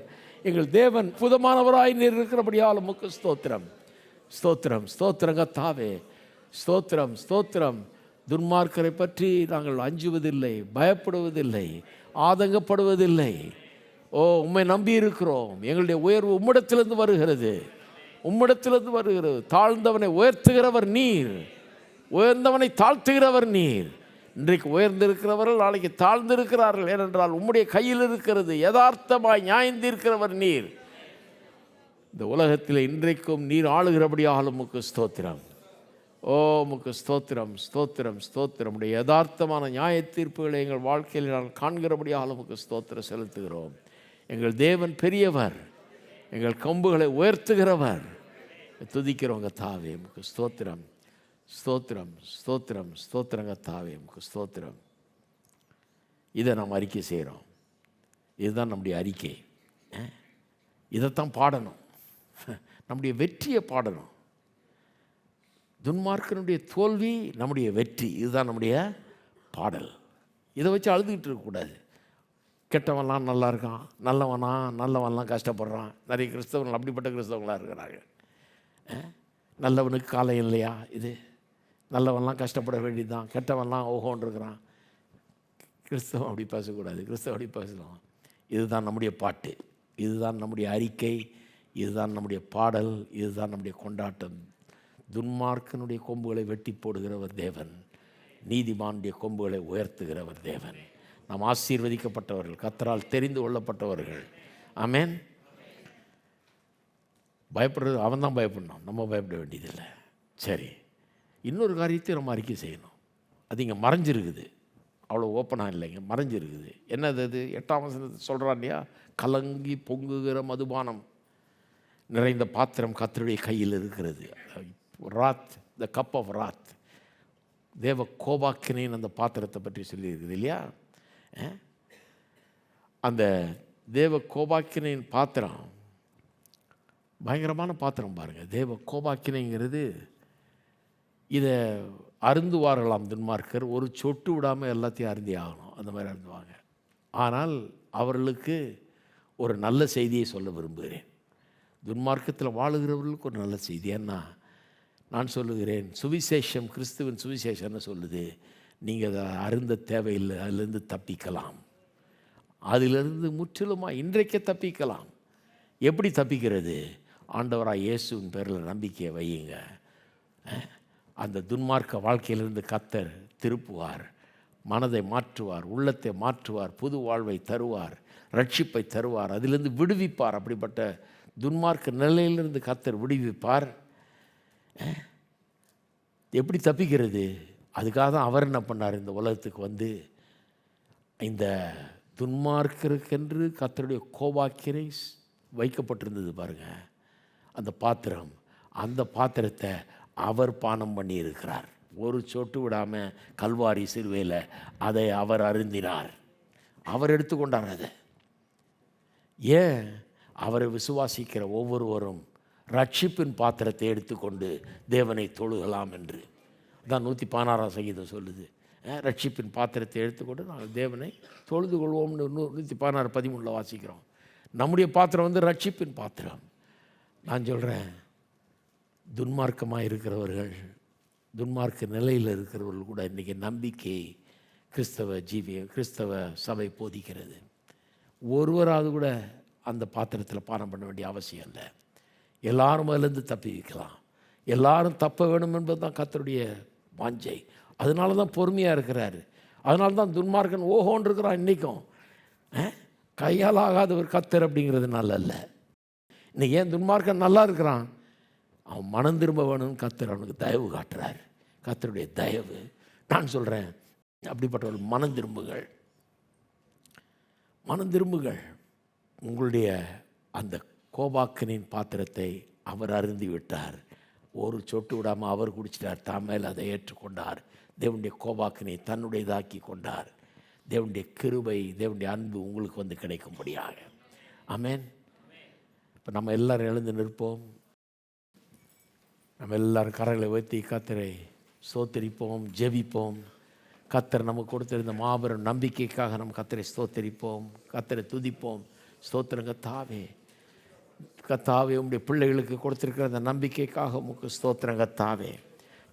[SPEAKER 1] எங்கள் தேவன் புதமானவராய் நீர் இருக்கிறபடியால் உமக்கு ஸ்தோத்திரம், ஸ்தோத்திரம், ஸ்தோத்திரகத்தாவே, ஸ்தோத்திரம், ஸ்தோத்திரம். துன்மார்க்கரை பற்றி நாங்கள் அஞ்சுவதில்லை, பயப்படுவதில்லை, ஆதங்கப்படுவதில்லை. ஓ உம்மை நம்பி இருக்கிறோம். எங்களுடைய உயர்வு உம்மிடத்திலிருந்து வருகிறது, உம்மிடத்திலிருந்து வருகிறது. தாழ்ந்தவனை உயர்த்துகிறவர் நீர், உயர்ந்தவனை தாழ்த்துகிறவர் நீர். இன்றைக்கு உயர்ந்திருக்கிறவர்கள் நாளைக்கு தாழ்ந்திருக்கிறார்கள். ஏனென்றால் உம்முடைய கையில் இருக்கிறது. யதார்த்தமாய் நியாயந்திருக்கிறவர் நீர். இந்த உலகத்தில் இன்றைக்கும் நீர் ஆளுகிறபடியாக உமக்கு ஸ்தோத்திரம். ஓ உமக்கு ஸ்தோத்திரம், ஸ்தோத்திரம், ஸ்தோத்திரம். உடைய யதார்த்தமான நியாய தீர்ப்புகளை எங்கள் வாழ்க்கையில் நாங்கள் காண்கிறபடியாக உமக்கு ஸ்தோத்திரம் செலுத்துகிறோம். எங்கள் தேவன் பெரியவர், எங்கள் கம்புகளை உயர்த்துகிறவர். துதிக்கிறவங்க தாவே உமக்கு ஸ்தோத்திரம், ஸ்தோத்திரம், ஸ்தோத்திரம், ஸ்தோத்திரங்க தாவே உமக்கு ஸ்தோத்திரம். இதை நாம் அறிக்கை செய்கிறோம். இதுதான் நம்முடைய அறிக்கை. இதைத்தான் பாடணும். நம்முடைய வெற்றியை பாடணும். துன்மார்க்கனுடைய தோல்வி நம்முடைய வெற்றி. இதுதான் நம்முடைய பாடல். இதை வச்சு அழுதுகிட்டு இருக்கக்கூடாது. கெட்டவன்லாம் நல்லா இருக்கான், நல்லவன்லாம் கஷ்டப்படுறான். நிறைய கிறிஸ்தவர்கள் அப்படிப்பட்ட கிறிஸ்தவங்களாக இருக்கிறாங்க. நல்லவனுக்கு காலம் இல்லையா? இது நல்லவன்லாம் கஷ்டப்பட வேண்டியதுதான், கெட்டவன்லாம் ஓஹோன்னு இருக்கிறான். கிறிஸ்தவம் அப்படி பேசக்கூடாது. கிறிஸ்தவம் அப்படி பேசலாம். இதுதான் நம்முடைய பாட்டு, இதுதான் நம்முடைய அறிக்கை, இதுதான் நம்முடைய பாடல், இதுதான் நம்முடைய கொண்டாட்டம். துன்மார்க்கனுடைய கொம்புகளை வெட்டி போடுகிறவர் தேவன், நீதிமானுடைய கொம்புகளை உயர்த்துகிறவர் தேவன். நாம் ஆசீர்வதிக்கப்பட்டவர்கள், கர்த்தரால் தெரிந்து கொள்ளப்பட்டவர்கள். ஆமென். பயப்படுறது அவன் தான் பயப்படணும், நம்ம பயப்பட வேண்டியதில்லை. சரி, இன்னொரு காரியத்தை நம்ம அறிக்கை செய்யணும். அது இங்கே மறைஞ்சிருக்குது, அவ்வளோ ஓப்பனாக இல்லைங்க, மறைஞ்சிருக்குது. என்னது அது? 8ஆம் வசனத்தை சொல்கிறான் இல்லையா? கலங்கி பொங்குகிற மதுபானம் நிறைந்த பாத்திரம் கர்த்தருடைய கையில் இருக்கிறது. ராத், த கப் ஆஃப் ராத். தேவ கோபாக்கினேன் அந்த பாத்திரத்தை பற்றி சொல்லியிருக்குது இல்லையா? அந்த தேவ கோபாக்கினேன் பாத்திரம் பயங்கரமான பாத்திரம் பாருங்கள். தேவ கோபாக்கினைங்கிறது, இதை அருந்துவார்களாம் துன்மார்க்கர். ஒரு சொட்டு விடாமல் எல்லாத்தையும் அருந்தி ஆகணும், அந்த மாதிரி அருந்துவாங்க. ஆனால் அவர்களுக்கு ஒரு நல்ல செய்தியை சொல்ல விரும்புகிறேன். துன்மார்க்கத்தில் வாழுகிறவர்களுக்கு ஒரு நல்ல செய்தி. ஏன்னா நான் சொல்லுகிறேன், சுவிசேஷம், கிறிஸ்துவின் சுவிசேஷம்னு சொல்லுது, நீங்கள் அதை அருந்த தேவையில்லை, அதிலிருந்து தப்பிக்கலாம். அதிலிருந்து முற்றிலுமாக இன்றைக்கே தப்பிக்கலாம். எப்படி தப்பிக்கிறது? ஆண்டவராக இயேசுவின் பேரில் நம்பிக்கையை வையுங்க. அந்த துன்மார்க்க வாழ்க்கையிலிருந்து கர்த்தர் திருப்புவார், மனதை மாற்றுவார், உள்ளத்தை மாற்றுவார், புது வாழ்வை தருவார், ரட்சிப்பை தருவார், அதிலிருந்து விடுவிப்பார். அப்படிப்பட்ட துன்மார்க்க நிலையிலிருந்து கர்த்தர் விடுவிப்பார். எப்படி தப்பிக்கிறது? அதுக்காக தான் அவர் என்ன பண்ணார், இந்த உலகத்துக்கு வந்து இந்த துன்மார்க்கருக்கென்று கர்த்தருடைய கோபாக்கினை வைக்கப்பட்டிருந்தது பாருங்கள், அந்த பாத்திரம். அந்த பாத்திரத்தை அவர் பானம் பண்ணியிருக்கிறார். ஒரு சொட்டு விடாமல் கல்வாரி சிலுவையில் அதை அவர் அருந்தினார். அவர் எடுத்துக்கொண்டார் அதை. ஏன்? அவரை விசுவாசிக்கிற ஒவ்வொருவரும் ரட்சிப்பின் பாத்திரத்தை எடுத்துக்கொண்டு தேவனை தொழுகலாம் என்று தான் 116ஆம் சங்கீதம் சொல்லுது. ரட்சிப்பின் பாத்திரத்தை எடுத்துக்கொண்டு நாங்கள் தேவனை தொழுது கொள்வோம்னு 116:13 வாசிக்கிறோம். நம்முடைய பாத்திரம் வந்து ரட்சிப்பின் பாத்திரம். நான் சொல்கிறேன், துன்மார்க்கமாக இருக்கிறவர்கள், துன்மார்க்க நிலையில் இருக்கிறவர்கள் கூட இன்றைக்கி நம்பிக்கை கிறிஸ்தவ சபை போதிக்கிறது. ஒருவராவது கூட அந்த பாத்திரத்தில் பானம் பண்ண வேண்டிய அவசியம் இல்லை. எல்லாரும் அதிலேருந்து தப்பி வைக்கலாம். எல்லாரும் தப்ப வேணும் என்பது தான் கர்த்தருடைய வாஞ்சை. அதனால தான் பொறுமையாக இருக்கிறாரு. அதனால தான் துன்மார்க்கன் ஓஹோன்னு இருக்கிறான். இன்றைக்கும் கையால் ஆகாத ஒரு கர்த்தர் அப்படிங்கிறதுனால அல்ல. இன்றைக்கி ஏன் துன்மார்க்கன் நல்லா இருக்கிறான்? அவன் மனம் திரும்ப வேணும்னு கர்த்தர் அவனுக்கு தயவு காட்டுறார். கர்த்தருடைய தயவு. நான் சொல்கிறேன், அப்படிப்பட்டவர்கள் மனம் திரும்புங்கள், மனம் திரும்புங்கள். உங்களுடைய அந்த கோபாக்கனின் பாத்திரத்தை அவர் அருந்தி விட்டார். ஒரு சொட்டு விடாமல் அவர் குடிச்சிட்டார். தான் மேல் அதை ஏற்றுக்கொண்டார். தேவனுடைய கோபாக்கினை தன்னுடையதாக்கி கொண்டார். தேவனுடைய கிருபை, தேவனுடைய அன்பு உங்களுக்கு வந்து கிடைக்கும்படியாக. ஆமென். இப்போ நம்ம எல்லாரும் எழுந்து நிற்போம். நம்ம எல்லாரும் கரங்களை உயர்த்தி கர்த்தரை ஸ்தோத்தரிப்போம், ஜெபிப்போம். கர்த்தர் நமக்கு கொடுத்திருந்த மாபெரும் நம்பிக்கைக்காக நம்ம கர்த்தரை ஸ்தோத்தரிப்போம், கர்த்தரை துதிப்போம். ஸ்தோத்திரங்க தாவே, கர்த்தாவே, உங்களுடைய பிள்ளைகளுக்கு கொடுத்திருக்கிற அந்த நம்பிக்கைக்காக உமக்கு ஸ்தோத்திரங்க தாவே.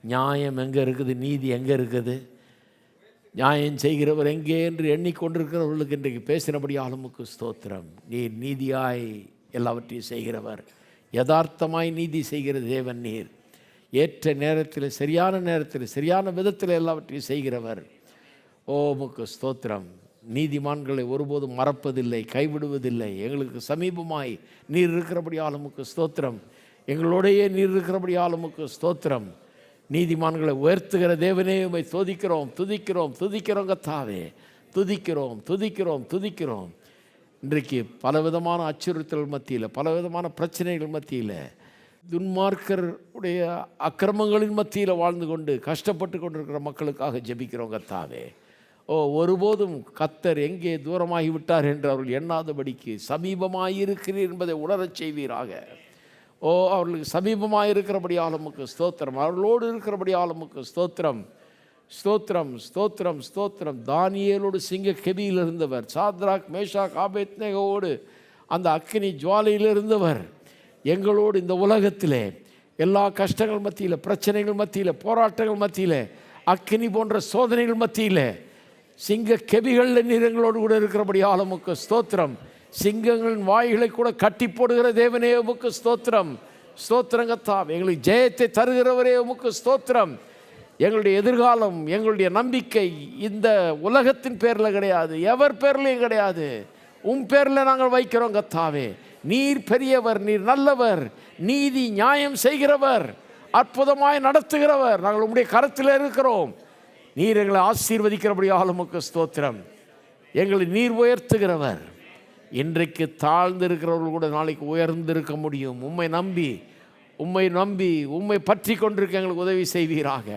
[SPEAKER 1] நியாயம் எங்கே இருக்குது? நீதி எங்கே இருக்குது? நியாயம் செய்கிறவர் எங்கே என்று எண்ணிக்கொண்டிருக்கிறவர்களுக்கு இன்றைக்கு பேசினபடியால் உமக்கு ஸ்தோத்திரம். நீர் நீதியாய் எல்லாவற்றையும் செய்கிறவர், யதார்த்தமாய் நீதி செய்கிற தேவன் நீர். ஏற்ற நேரத்தில், சரியான நேரத்தில், சரியான விதத்தில் எல்லாவற்றையும் செய்கிறவர். ஓ உமக்கு ஸ்தோத்திரம். நீதிமான்களை ஒருபோதும் மறப்பதில்லை, கைவிடுவதில்லை. எங்களுக்கு சமீபமாய் நீர் இருக்கிறபடியால் உமக்கு ஸ்தோத்திரம். எங்களோடையே நீர் இருக்கிறபடியால் உமக்கு ஸ்தோத்திரம். நீதிமான்களை உயர்த்துகிற தேவனே உம்மை துதிக்கிறோம், துதிக்கிறோம், துதிக்கிறோம் கர்த்தாவே. துதிக்கிறோம், துதிக்கிறோம், துதிக்கிறோம். இன்றைக்கு பலவிதமான அச்சுறுத்தல் மத்தியில், பலவிதமான பிரச்சனைகள் மத்தியில், துன்மார்க்கருடைய அக்கிரமங்களின் மத்தியில் வாழ்ந்து கொண்டு கஷ்டப்பட்டு கொண்டிருக்கிற மக்களுக்காக ஜெபிக்கிறோம் கர்த்தாவே. ஓ ஒருபோதும் கர்த்தர் எங்கே தூரமாகி விட்டார் என்று அவர்கள் எண்ணாதபடிக்கு சமீபமாயிருக்கிறீர் என்பதை உணரச் செய்வீராக. ஓ அவர்களுக்கு சமீபமாக இருக்கிறபடியால் உமக்கு ஸ்தோத்திரம். அவர்களோடு இருக்கிறபடியால் உமக்கு ஸ்தோத்திரம், ஸ்தோத்திரம், ஸ்தோத்திரம், ஸ்தோத்திரம். தானியேலோடு சிங்க கெபியில் இருந்தவர், சாத்ராக் மேஷாக் ஆபேத்நேகோடு அந்த அக்கினி ஜுவாலையில் இருந்தவர், எங்களோடு இந்த உலகத்திலே எல்லா கஷ்டங்கள் மத்தியில், பிரச்சனைகள் மத்தியில், போராட்டங்கள் மத்தியில், அக்கினி போன்ற சோதனைகள் மத்தியில், சிங்க கெபிகளில் நீர் எங்களோடு கூட இருக்கிறபடியால் உமக்கு ஸ்தோத்திரம். சிங்கங்களின் வாய்களை கூட கட்டி போடுகிற தேவனே உமக்கு ஸ்தோத்திரம், ஸ்தோத்திரம் கர்த்தாவே. எங்களுக்கு ஜெயத்தை தருகிறவரே உமக்கு ஸ்தோத்திரம். எங்களுடைய எதிர்காலம், எங்களுடைய நம்பிக்கை இந்த உலகத்தின் பேரில் கிடையாது, எவர் பேர்லையும் கிடையாது, உன் பேரில் நாங்கள் வைக்கிறோம் கர்த்தாவே. நீர் பெரியவர், நீர் நல்லவர், நீதி நியாயம் செய்கிறவர், அற்புதமாய் நடத்துகிறவர். நாங்கள் உம்முடைய கரத்தில் இருக்கிறோம். நீர் எங்களை ஆசீர்வதிக்கிறபடியால் உமக்கு ஸ்தோத்திரம். எங்களை நீர் உயர்த்துகிறவர். இன்றைக்கு தாழ்ந்திருக்கிறவர்கள் கூட நாளைக்கு உயர்ந்திருக்க முடியும். உம்மை நம்பி, உம்மை நம்பி, உம்மை பற்றி கொண்டிருக்க எங்களுக்கு உதவி செய்வீராக.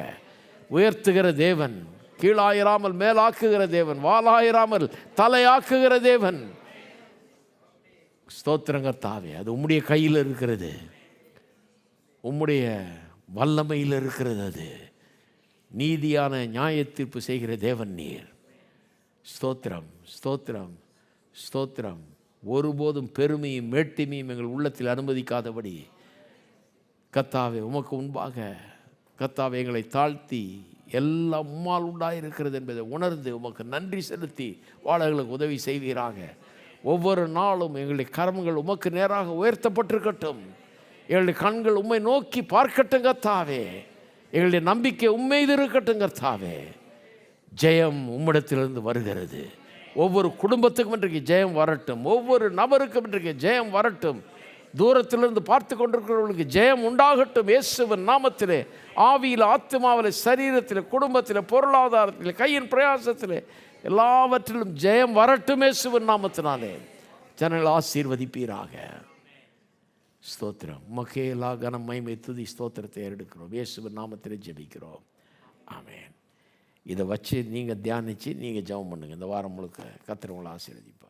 [SPEAKER 1] உயர்த்துகிற தேவன், கீழாயிராமல் மேலாக்குகிற தேவன், வாலாயிராமல் தலையாக்குகிற தேவன். ஸ்தோத்திரம் கர்த்தாவே. அது உம்முடைய கையில் இருக்கிறது, உம்முடைய வல்லமையில் இருக்கிறது. அது நீதியான நியாயத்தீர்ப்பு செய்கிற தேவன் நீர். ஸ்தோத்திரம், ஸ்தோத்திரம், ஸ்தோத்திரம். ஒருபோதும் பெருமையும் மேட்டிமையும் எங்கள் உள்ளத்தில் அனுமதிக்காதபடி கர்த்தாவே உமக்கு முன்பாக கர்த்தாவே எங்களை தாழ்த்தி எல்லாம் உம்மால் உண்டாயிருக்கிறது என்பதை உணர்ந்து உமக்கு நன்றி செலுத்தி வாழ எங்களுக்கு உதவி செய்வீராக. ஒவ்வொரு நாளும் எங்களுடைய கரங்கள் உமக்கு நேராக உயர்த்தப்பட்டிருக்கட்டும். எங்களுடைய கண்கள் உம்மை நோக்கி பார்க்கட்டும் கர்த்தாவே. எங்களுடைய நம்பிக்கை உம்மீது இருக்கட்டும் கர்த்தாவே. ஜெயம் உம்மிடத்திலிருந்து வருகிறது. ஒவ்வொரு குடும்பத்துக்கும் இன்றைக்கு ஜெயம் வரட்டும். ஒவ்வொரு நபருக்கும் இன்றைக்கு ஜெயம் வரட்டும். தூரத்திலிருந்து பார்த்து கொண்டிருக்கிறவர்களுக்கு ஜெயம் உண்டாகட்டும். இயேசுவின் நாமத்திலே, ஆவியில், ஆத்மாவில், சரீரத்தில், குடும்பத்தில், பொருளாதாரத்தில், கையின் பிரயாசத்தில் எல்லாவற்றிலும் ஜெயம் வரட்டும். இயேசுவின் நாமத்தினாலே ஜனங்கள் ஆசீர்வதிப்பீராக. ஸ்தோத்திரம். உமக்கே எல்லா கனம், மகிமை, துதி, ஸ்தோத்திரத்தை எடுக்கிறோம். இயேசுவின் நாமத்திலே ஜெபிக்கிறோம். ஆமென். இதை வச்சு நீங்கள் தியானித்து நீங்கள் ஜெபம் பண்ணுங்கள். இந்த வாரம் முழுக்க கர்த்தர் உங்களை ஆசீர்வதிப்பார்.